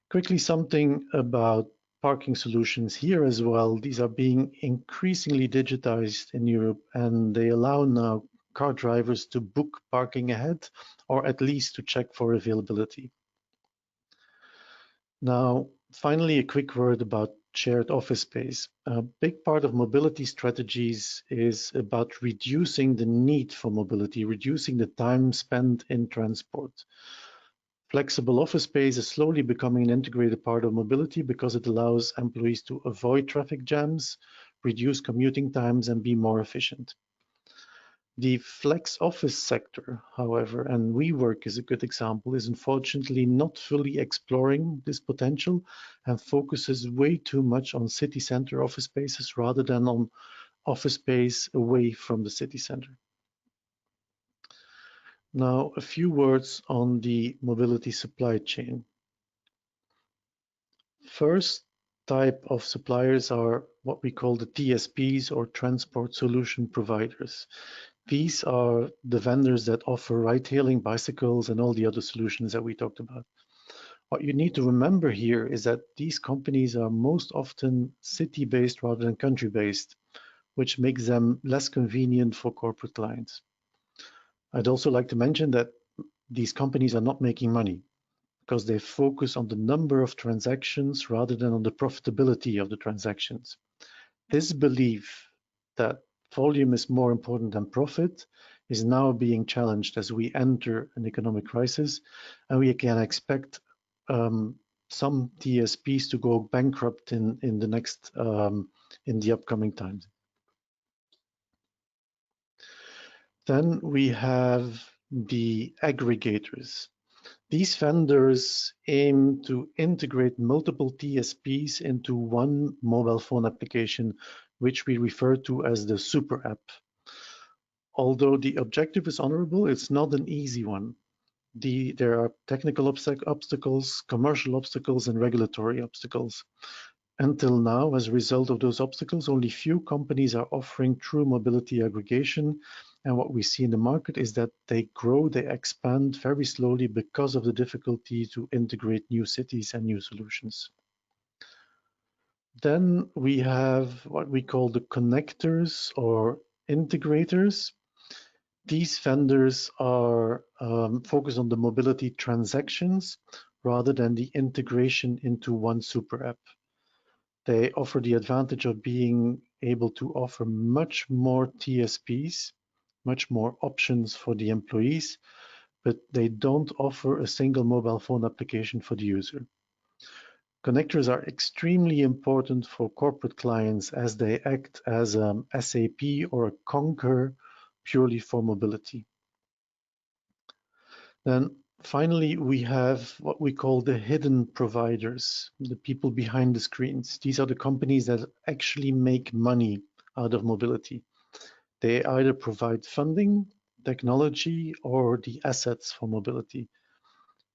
Quickly, something about parking solutions here as well. These are being increasingly digitized in Europe, and they allow now car drivers to book parking ahead, or at least to check for availability. Now, finally, a quick word about shared office space. A big part of mobility strategies is about reducing the need for mobility, reducing the time spent in transport. Flexible office space is slowly becoming an integrated part of mobility because it allows employees to avoid traffic jams, reduce commuting times, and be more efficient. The flex office sector, however, and WeWork is a good example, is unfortunately not fully exploring this potential and focuses way too much on city center office spaces rather than on office space away from the city center. Now, a few words on the mobility supply chain. First type of suppliers are what we call the TSPs, or transport solution providers. These are the vendors that offer ride-hailing, bicycles, and all the other solutions that we talked about. What you need to remember here is that these companies are most often city-based rather than country-based, which makes them less convenient for corporate clients. I'd also like to mention that these companies are not making money because they focus on the number of transactions rather than on the profitability of the transactions. This belief that volume is more important than profit is now being challenged as we enter an economic crisis, and we can expect some TSPs to go bankrupt in the upcoming times. Then we have the aggregators. These vendors aim to integrate multiple TSPs into one mobile phone application, which we refer to as the super app. Although the objective is honorable, it's not an easy one. There are technical obstacles, commercial obstacles, and regulatory obstacles. Until now, as a result of those obstacles, only few companies are offering true mobility aggregation. And what we see in the market is that they grow, they expand very slowly because of the difficulty to integrate new cities and new solutions. Then we have what we call the connectors or integrators. These vendors are focused on the mobility transactions rather than the integration into one super app. They offer the advantage of being able to offer much more TSPs, much more options for the employees, but they don't offer a single mobile phone application for the user. Connectors are extremely important for corporate clients as they act as an SAP or a Concur purely for mobility. Then finally, we have what we call the hidden providers, the people behind the screens. These are the companies that actually make money out of mobility. They either provide funding, technology, or the assets for mobility.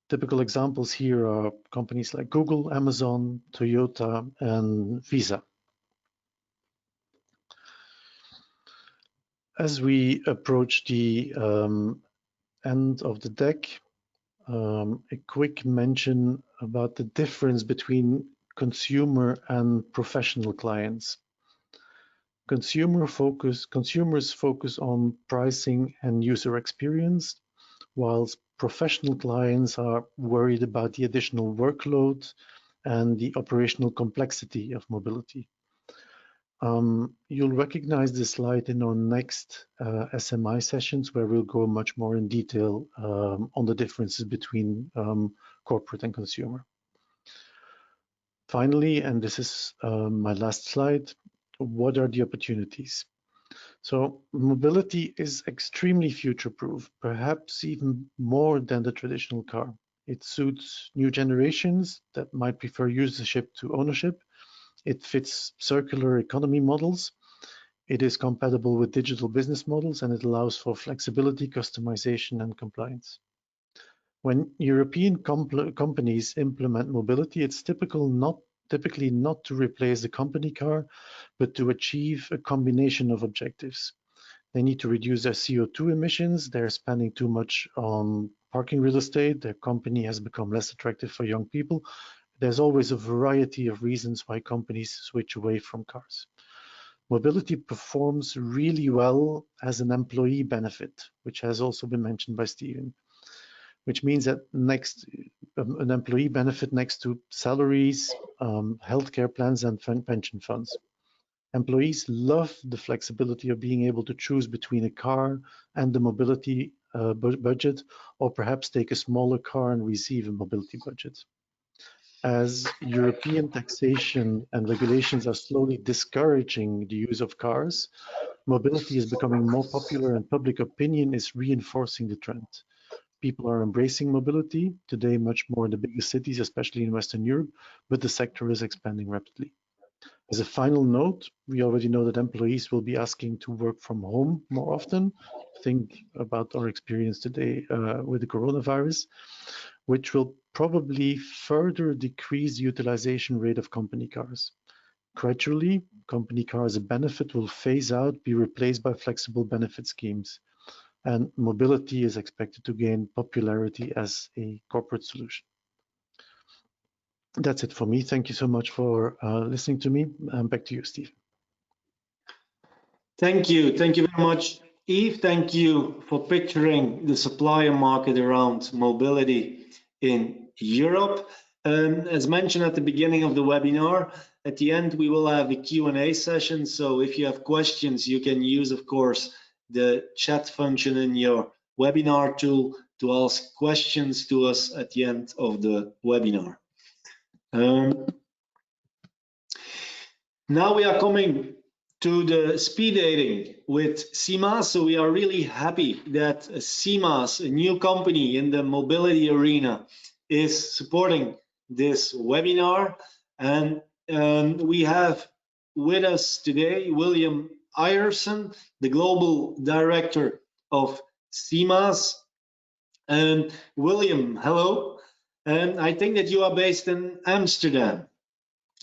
Typical examples here are companies like Google, Amazon, Toyota, and Visa. As we approach the end of the deck, a quick mention about the difference between consumer and professional clients. Consumers focus on pricing and user experience, whilst professional clients are worried about the additional workload and the operational complexity of mobility. You'll recognize this slide in our next SMI sessions, where we'll go much more in detail on the differences between corporate and consumer. Finally, and this is my last slide, what are the opportunities? So mobility is extremely future-proof, perhaps even more than the traditional car. It suits new generations that might prefer usership to ownership. It fits circular economy models. It is compatible with digital business models, and it allows for flexibility, customization, and compliance. When European companies implement mobility, it's typically not to replace the company car, but to achieve a combination of objectives. They need to reduce their CO2 emissions. They're spending too much on parking real estate. Their company has become less attractive for young people. There's always a variety of reasons why companies switch away from cars. Mobility performs really well as an employee benefit, which has also been mentioned by Steven, which means that an employee benefit next to salaries, healthcare plans, and pension funds. Employees love the flexibility of being able to choose between a car and the mobility budget, or perhaps take a smaller car and receive a mobility budget. As European taxation and regulations are slowly discouraging the use of cars, mobility is becoming more popular and public opinion is reinforcing the trend. People are embracing mobility today much more in the bigger cities, especially in Western Europe, but the sector is expanding rapidly. As a final note, we already know that employees will be asking to work from home more often. Think about our experience today with the coronavirus, which will probably further decrease the utilization rate of company cars. Gradually, company car as a benefit will phase out, be replaced by flexible benefit schemes, and mobility is expected to gain popularity as a corporate solution. That's it for me. Thank you so much for listening to me. Back to you, Steve. Thank you. Thank you very much, Yves. Thank you for picturing the supplier market around mobility in Europe. As mentioned at the beginning of the webinar, at the end we will have a Q&A session. So if you have questions, you can use, of course, the chat function in your webinar tool to ask questions to us at the end of the webinar. Now we are coming to the speed dating with CMaaS. So we are really happy that CMaaS, a new company in the mobility arena, is supporting this webinar. And we have with us today William Ierson, the Global Director of CMaaS. William, hello. And I think that you are based in Amsterdam.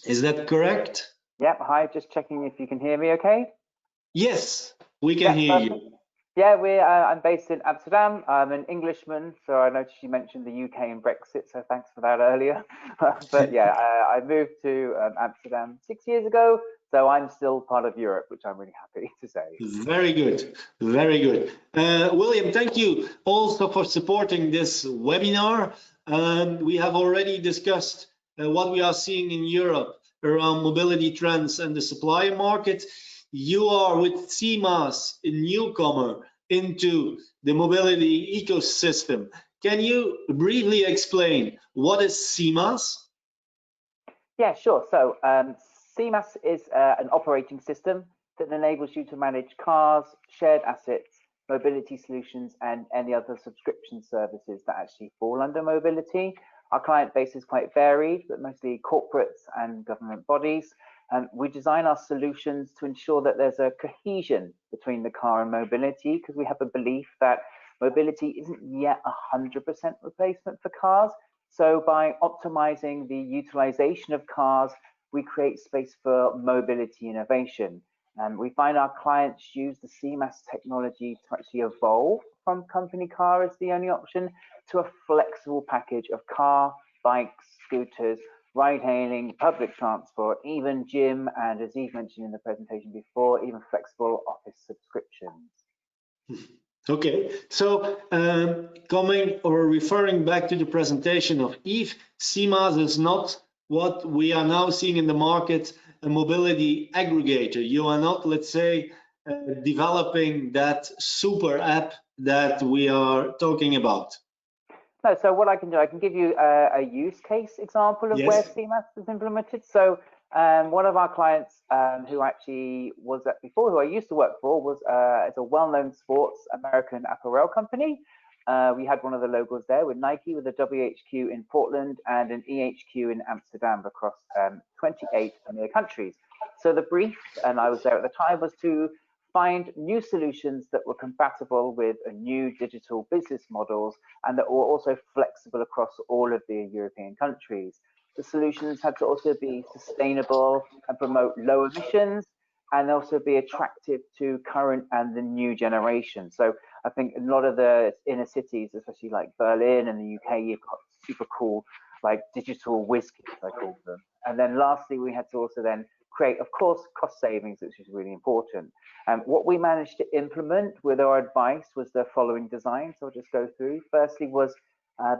Is that correct? Yep. Hi. Just checking if you can hear me okay. Yes, we can hear perfect. you. Yeah, I'm based in Amsterdam. I'm an Englishman, so I noticed you mentioned the UK and Brexit, so thanks for that earlier. But yeah, I moved to Amsterdam 6 years ago, so I'm still part of Europe, which I'm really happy to say. Very good, very good. William, thank you also for supporting this webinar. We have already discussed what we are seeing in Europe around mobility trends and the supplier market. You are with CMaaS, a newcomer into the mobility ecosystem. Can you briefly explain what is CMaaS? Yeah, sure. So CMaaS is an operating system that enables you to manage cars, shared assets, mobility solutions, and any other subscription services that actually fall under mobility. Our client base is quite varied, but mostly corporates and government bodies. And we design our solutions to ensure that there's a cohesion between the car and mobility, because we have a belief that mobility isn't yet 100% replacement for cars. So by optimizing the utilization of cars, we create space for mobility innovation. And we find our clients use the CMaaS technology to actually evolve from company car as the only option to a flexible package of car, bikes, scooters, ride-hailing, public transport, even gym, and as Yves mentioned in the presentation before, even flexible office subscriptions. Okay, so coming or referring back to the presentation of Yves, CMaaS is not what we are now seeing in the market, a mobility aggregator. You are not, let's say, developing that super app that we are talking about. No, so what I can do, I can give you a use case example of where CMaaS is implemented. So one of our clients who actually was at before, who I used to work for, was it's a well-known sports American apparel company. We had one of the logos there with Nike, with a WHQ in Portland and an EHQ in Amsterdam across 28 EMEA countries. So the brief, and I was there at the time, was to find new solutions that were compatible with new digital business models and that were also flexible across all of the European countries. The solutions had to also be sustainable and promote low emissions, and also be attractive to current and the new generation. So I think a lot of the inner cities, especially like Berlin and the UK, you've got super cool like digital whiz kids, I call them. And then lastly, we had to also then create, of course, cost savings, which is really important. What we managed to implement with our advice was the following design. So I'll just go through. Firstly was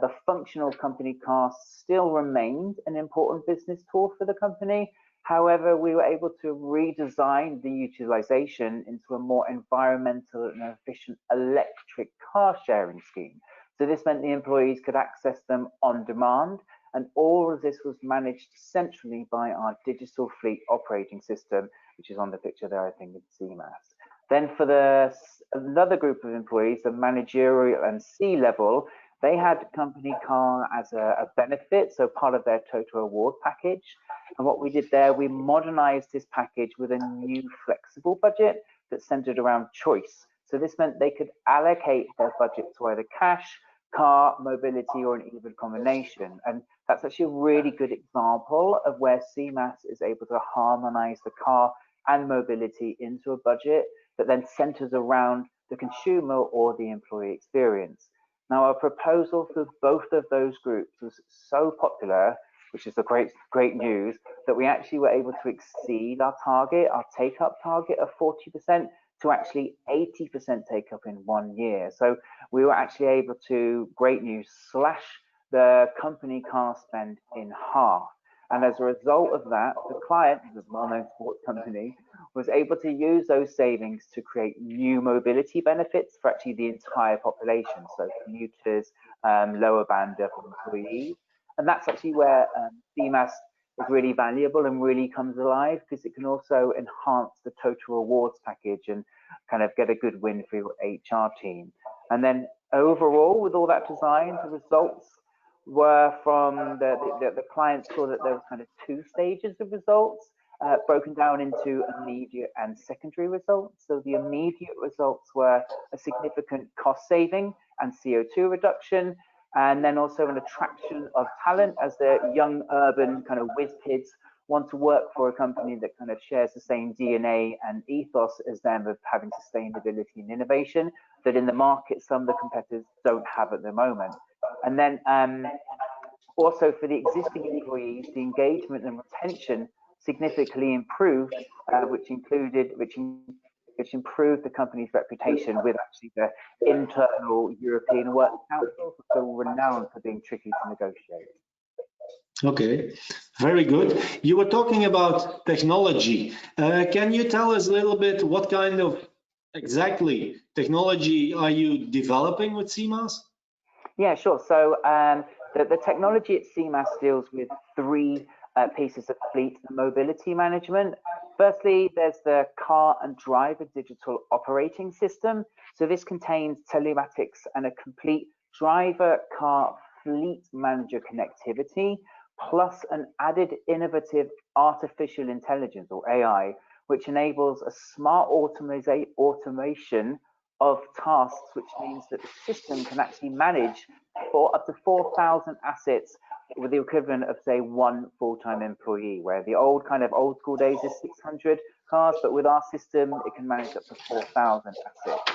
The functional company car still remained an important business tool for the company. However, we were able to redesign the utilization into a more environmental and efficient electric car sharing scheme. So this meant the employees could access them on demand, and all of this was managed centrally by our digital fleet operating system, which is on the picture there, I think, in CMaaS. Then for another group of employees, the managerial and C-level, they had company car as a benefit, so part of their total award package. And what we did there, we modernized this package with a new flexible budget that centered around choice. So this meant they could allocate their budget to either cash, car, mobility, or an even combination. And that's actually a really good example of where CMaaS is able to harmonize the car and mobility into a budget that then centers around the consumer or the employee experience. Now, our proposal for both of those groups was so popular, which is a great news, that we actually were able to exceed our target, our take-up target of 40%, to actually 80% take up in 1 year. So we were actually able to, great news, slash the company car spend in half. And as a result of that, the client, the well-known sports company, was able to use those savings to create new mobility benefits for actually the entire population. So commuters, lower band of employees. And that's actually where CMaaS is really valuable and really comes alive, because it can also enhance the total rewards package and kind of get a good win for your HR team. And then overall, with all that design, the results were from the clients saw that there was kind of 2 stages of results, broken down into immediate and secondary results. So the immediate results were a significant cost saving and CO2 reduction, and then also an attraction of talent as the young urban kind of whiz kids want to work for a company that kind of shares the same DNA and ethos as them of having sustainability and innovation that in the market some of the competitors don't have at the moment. And then also for the existing employees, the engagement and retention significantly improved, which improved the company's reputation with actually the internal European Works Council, so renowned for being tricky to negotiate. Okay, very good. You were talking about technology. Can you tell us a little bit what kind of exactly technology are you developing with CMaaS? Yeah, sure. So the technology at CMaaS deals with 3 pieces of fleet and mobility management. Firstly, there's the car and driver digital operating system. So this contains telematics and a complete driver car fleet manager connectivity, plus an added innovative artificial intelligence or AI, which enables a smart automation of tasks, which means that the system can actually manage for up to 4,000 assets with the equivalent of, say, 1 full-time employee, where the old school days is 600 cars, but with our system, it can manage up to 4,000 assets.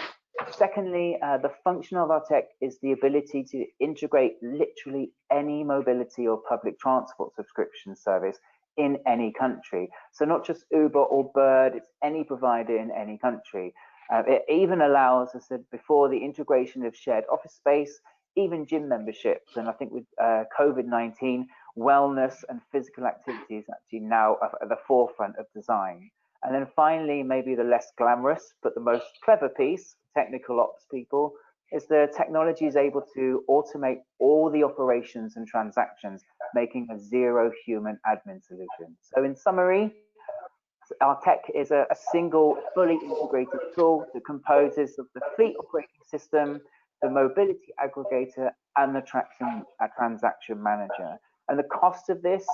Secondly, the function of our tech is the ability to integrate literally any mobility or public transport subscription service in any country. So not just Uber or Bird, it's any provider in any country. It even allows, as I said before, the integration of shared office space, even gym memberships. And I think with COVID-19, wellness and physical activity is actually now at the forefront of design. And then finally, maybe the less glamorous, but the most clever piece, technical ops people, is the technology is able to automate all the operations and transactions, making a zero human admin solution. So in summary, our tech is a single fully integrated tool that composes of the fleet operating system, the mobility aggregator, and the transaction manager. And the cost of this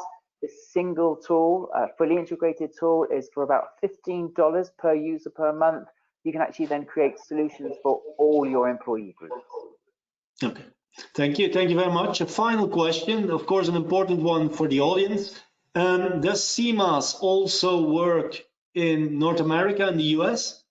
single tool, fully integrated tool, is for about $15 per user per month. You can actually then create solutions for all your employee groups. Okay, thank you very much. A final question, of course, an important one for the audience. Does CMaaS also work in North America and the US?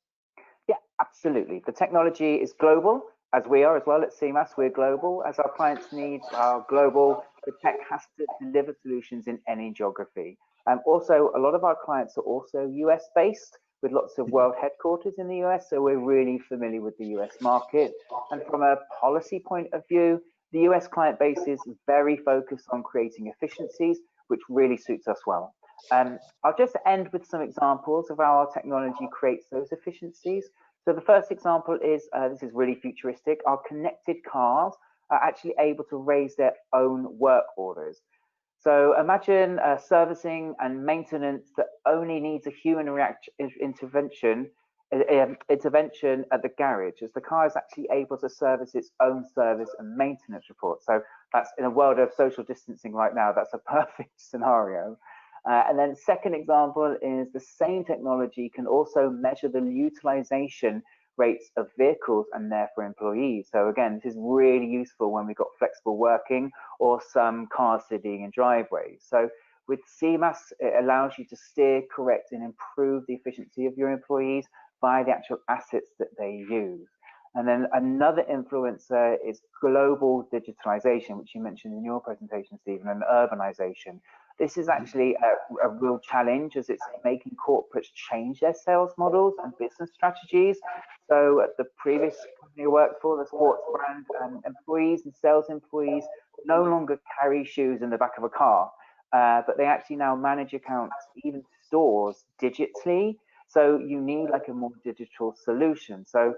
Yeah, absolutely. The technology is global, as we are as well at CMaaS. We're global. As our clients' needs are global, the tech has to deliver solutions in any geography. Also, a lot of our clients are also US based, with lots of world headquarters in the US, so we're really familiar with the US market. And from a policy point of view, The US client base is very focused on creating efficiencies, which really suits us well. I'll just end with some examples of how our technology creates those efficiencies. So the first example is, this is really futuristic, our connected cars are actually able to raise their own work orders. So imagine servicing and maintenance that only needs a human intervention at the garage, as the car is actually able to service its own service and maintenance report. So that's, in a world of social distancing right now, that's a perfect scenario. And then second example is the same technology can also measure the utilization rates of vehicles and therefore employees. So again, this is really useful when we've got flexible working or some cars sitting in driveways. So with CMaaS, it allows you to steer, correct, and improve the efficiency of your employees via the actual assets that they use. And then another influencer is global digitalization, which you mentioned in your presentation, Stephen, and urbanization. This is actually a real challenge, as it's making corporates change their sales models and business strategies. So at the previous company I worked for, the sports brand, employees and sales employees no longer carry shoes in the back of a car, but they actually now manage accounts, even stores, digitally. So you need like a more digital solution. So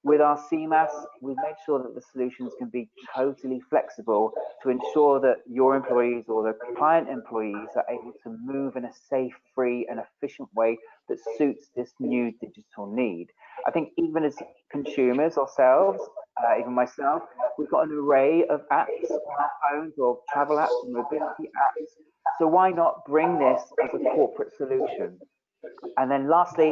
with our CMaaS, we've made sure that the solutions can be totally flexible to ensure that your employees or the client employees are able to move in a safe, free, and efficient way that suits this new digital need. I think even as consumers ourselves, even myself, we've got an array of apps on our phones, or travel apps and mobility apps. So why not bring this as a corporate solution? And then lastly,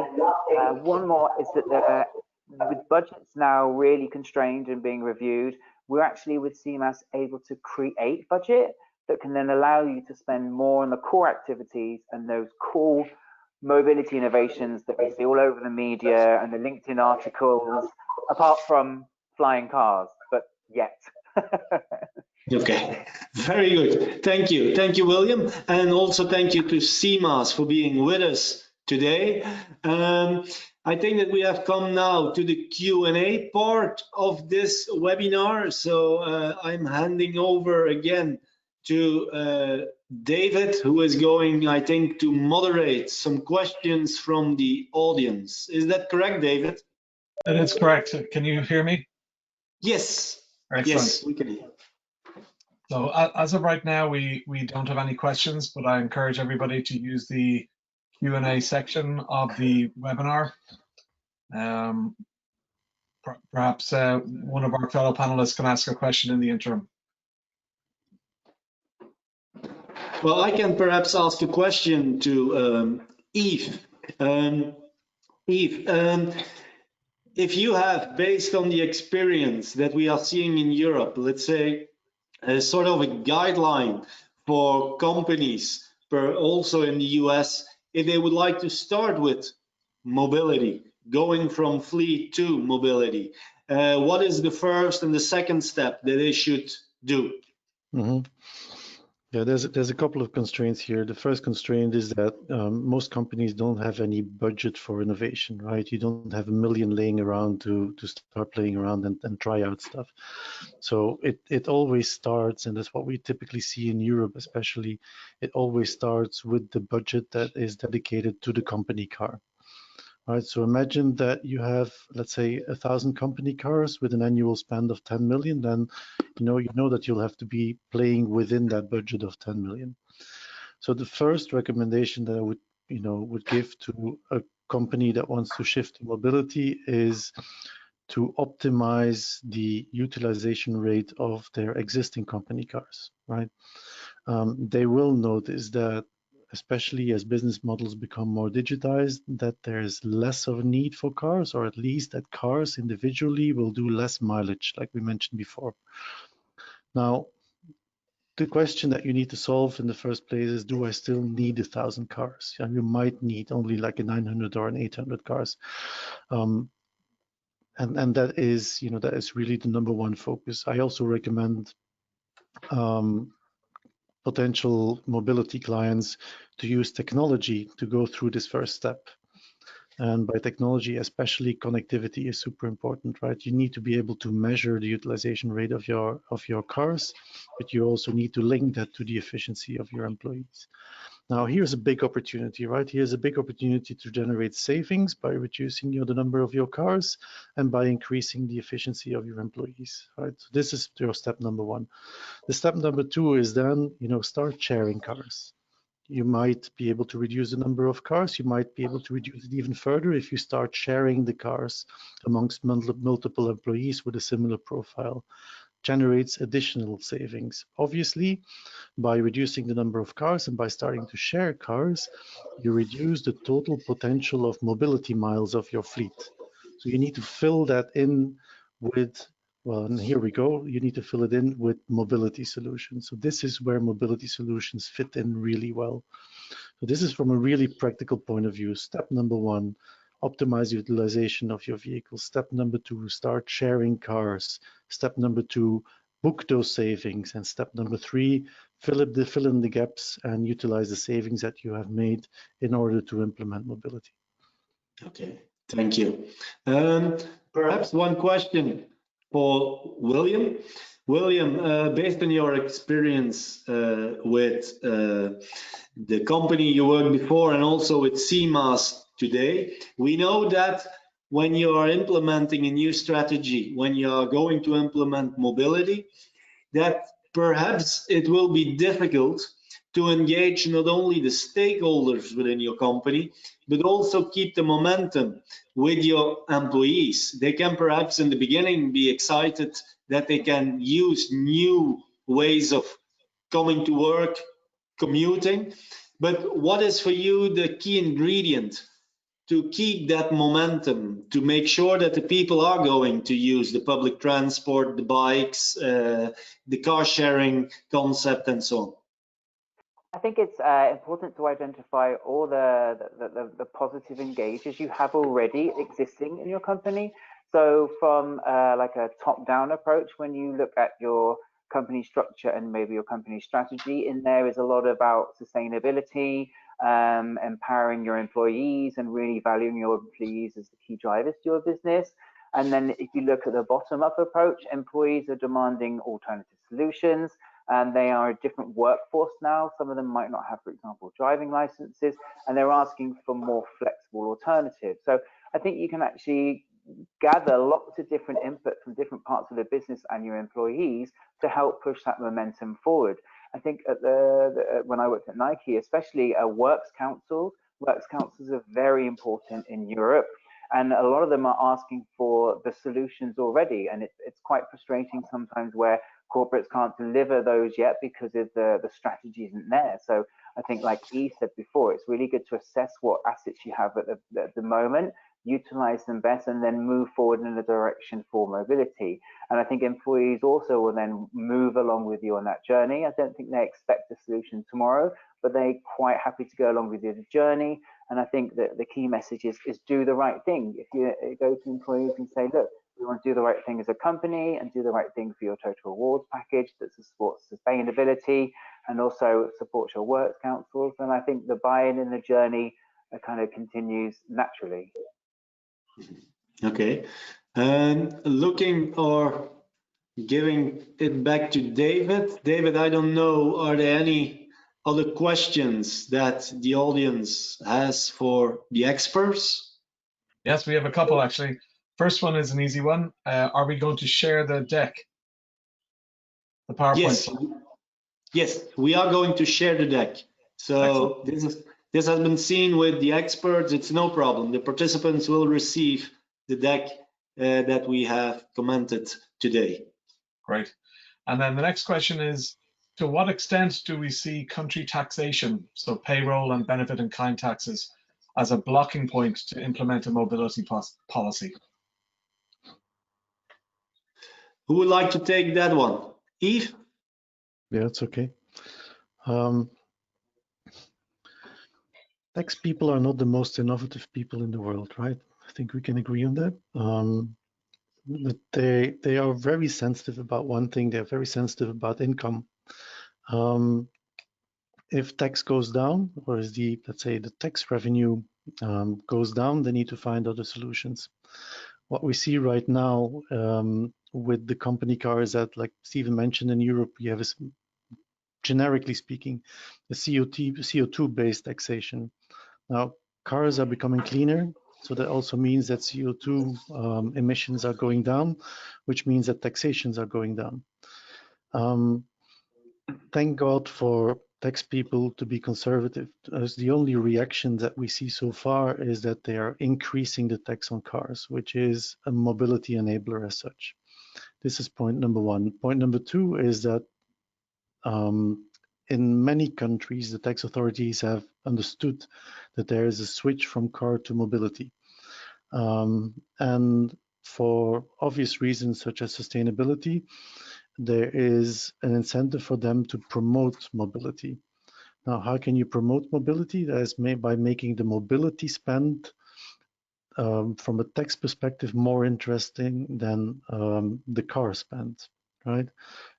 one more is that with budgets now really constrained and being reviewed, we're actually with CMaaS able to create budget that can then allow you to spend more on the core activities and those cool mobility innovations that we see all over the media and the LinkedIn articles, apart from flying cars, but yet. Okay, very good. Thank you. Thank you, William. And also thank you to CMaaS for being with us today. I think that we have come now to the Q&A part of this webinar. So I'm handing over again to David, who is going, I think, to moderate some questions from the audience. Is that correct, David? That is correct. Can you hear me? Yes. Excellent. Yes, we can hear. So as of right now, we don't have any questions, but I encourage everybody to use the Q&A section of the webinar. Perhaps one of our fellow panelists can ask a question in the interim. Well, I can perhaps ask a question to Yves. Yves, if you have, based on the experience that we are seeing in Europe, let's say, a sort of a guideline for companies, also in the US, if they would like to start with mobility, going from fleet to mobility, what is the first and the second step that they should do? Mm-hmm. Yeah, there's a couple of constraints here. The first constraint is that most companies don't have any budget for innovation, right? You don't have $1 million laying around to start playing around and try out stuff. So it always starts, and that's what we typically see in Europe especially, it always starts with the budget that is dedicated to the company car. Right, so imagine that you have, let's say, 1,000 company cars with an annual spend of 10 million, then you know that you'll have to be playing within that budget of 10 million. So the first recommendation that I would give to a company that wants to shift to mobility is to optimize the utilization rate of their existing company cars, right? They will notice that, especially as business models become more digitized, that there's less of a need for cars, or at least that cars individually will do less mileage, like we mentioned before. Now, the question that you need to solve in the first place is, do I still need 1,000 cars? And you might need only like a 900 or an 800 cars. And that is, that is really the number one focus. I also recommend potential mobility clients to use technology to go through this first step. And by technology, especially connectivity is super important, right? You need to be able to measure the utilization rate of your cars, but you also need to link that to the efficiency of your employees. Now, here's a big opportunity, right? Here's a big opportunity to generate savings by reducing the number of your cars and by increasing the efficiency of your employees, right? So this is your step number one. The step number two is then, start sharing cars. You might be able to reduce the number of cars. You might be able to reduce it even further if you start sharing the cars amongst multiple employees with a similar profile. Generates additional savings. Obviously, by reducing the number of cars and by starting to share cars, you reduce the total potential of mobility miles of your fleet. So you need to fill that in with, well, and here we go, you need to fill it in with mobility solutions. So this is where mobility solutions fit in really well. So this is from a really practical point of view. Step number one, optimize utilization of your vehicles. Step number two, start sharing cars. Step number two, book those savings. And step number three, fill in the gaps and utilize the savings that you have made in order to implement mobility. Okay, thank you. Perhaps one question for William. William, based on your experience with the company you worked before and also with CMaaS today, we know that when you are implementing a new strategy, when you are going to implement mobility, that perhaps it will be difficult to engage not only the stakeholders within your company, but also keep the momentum with your employees. They can perhaps in the beginning be excited that they can use new ways of coming to work, commuting. But what is for you the key ingredient to keep that momentum, to make sure that the people are going to use the public transport, the bikes, the car sharing concept, and so on? I think it's important to identify all the positive engagers you have already existing in your company. So from like a top-down approach, when you look at your company structure and maybe your company strategy, in there is a lot about sustainability, empowering your employees and really valuing your employees as the key drivers to your business. And then if you look at the bottom-up approach, employees are demanding alternative solutions, and they are a different workforce now. Some of them might not have, for example, driving licenses, and they're asking for more flexible alternatives. So I think you can actually gather lots of different input from different parts of the business and your employees to help push that momentum forward. I think at when I worked at Nike, especially works councils are very important in Europe. And a lot of them are asking for the solutions already. And it's quite frustrating sometimes where corporates can't deliver those yet because of the strategy isn't there. So I think, like Yves said before, it's really good to assess what assets you have at the moment, utilize them best, and then move forward in a direction for mobility. And I think employees also will then move along with you on that journey. I don't think they expect a solution tomorrow, but they're quite happy to go along with you the journey. And I think that the key message is do the right thing. If you go to employees and say, look, we want to do the right thing as a company and do the right thing for your total rewards package that supports sustainability and also supports your works councils, and I think the buy-in in the journey kind of continues naturally. Okay, looking or giving it back to David. David, I don't know, are there any other questions that the audience has for the experts? Yes, we have a couple actually. First one is an easy one. Are we going to share the deck? The PowerPoint? Yes, we are going to share the deck. So this has been seen with the experts. It's no problem. The participants will receive the deck that we have commented today. Great. And then the next question is, to what extent do we see country taxation, so payroll and benefit in kind taxes, as a blocking point to implement a mobility policy? Who would like to take that one? Yves? Yeah, it's okay. Tax people are not the most innovative people in the world, right? I think we can agree on that. But they are very sensitive about one thing. They're very sensitive about income. If tax goes down, or is let's say the tax revenue goes down, they need to find other solutions. What we see right now with the company car is that, like Steven mentioned, in Europe, you have, generically speaking, a CO2-based taxation. Now, cars are becoming cleaner, so that also means that CO2 emissions are going down, which means that taxations are going down. Thank God for tax people to be conservative, as the only reaction that we see so far is that they are increasing the tax on cars, which is a mobility enabler as such. This is point number one. Point number two is that in many countries, the tax authorities have understood that there is a switch from car to mobility. And for obvious reasons such as sustainability, there is an incentive for them to promote mobility. Now, how can you promote mobility? That is made by making the mobility spend from a tax perspective more interesting than the car spend, right?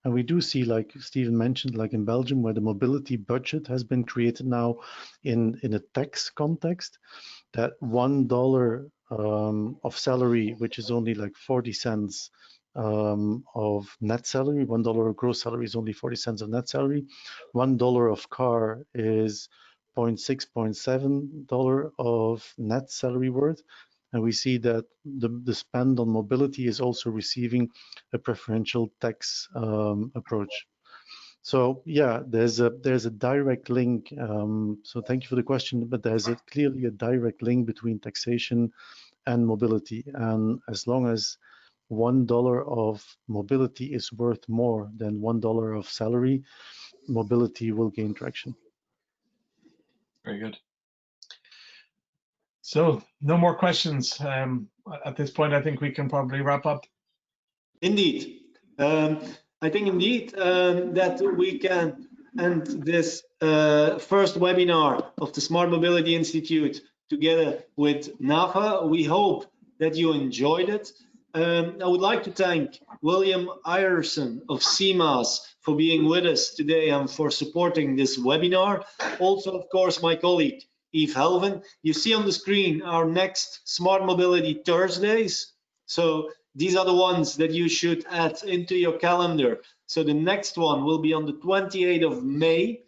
And we do see, like Steven mentioned, like in Belgium, where the mobility budget has been created now in a tax context, that $1 of salary, which is only like 40 cents of net salary, $1 of gross salary is only 40 cents of net salary. $1 of car is $0.6, $0.7 of net salary worth. And we see that the spend on mobility is also receiving a preferential tax approach. So yeah, there's a direct link. So thank you for the question, but there's clearly a direct link between taxation and mobility. And as long as $1 of mobility is worth more than $1 of salary, mobility will gain traction. Very good. So no more questions. At this point, I think we can probably wrap up. Indeed. I think indeed that we can end this first webinar of the Smart Mobility Institute together with NAFA. We hope that you enjoyed it. I would like to thank William Ireson of CMaaS for being with us today and for supporting this webinar. Also, of course, my colleague, Yves Helven. You see on the screen our next Smart Mobility Thursdays. So these are the ones that you should add into your calendar. So the next one will be on the 28th of May,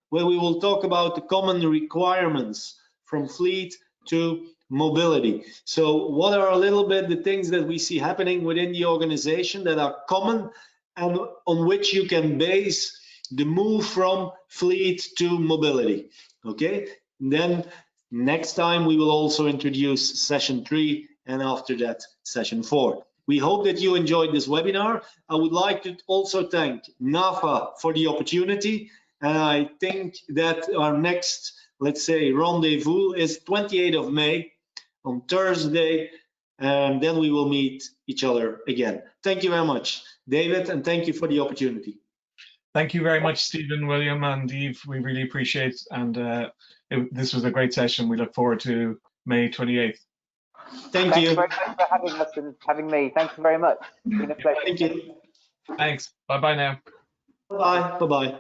where we will talk about the common requirements from fleet to mobility. So what are a little bit the things that we see happening within the organization that are common and on which you can base the move from fleet to mobility? Okay, and then next time we will also introduce session 3 and after that session 4. We hope that you enjoyed this webinar. I would like to also thank NAFA for the opportunity, and I think that our next, let's say, rendezvous is 28th of May on Thursday, and then we will meet each other again. Thank you very much, David, and thank you for the opportunity. Thank you very much, Steven, William, and Yves. We really appreciate it, and this was a great session. We look forward to May 28th. Thank Thanks you. very much for having us and having me. Thank you very much. It's been a pleasure. Thank you. Thanks. Bye-bye now. Bye-bye. Bye-bye.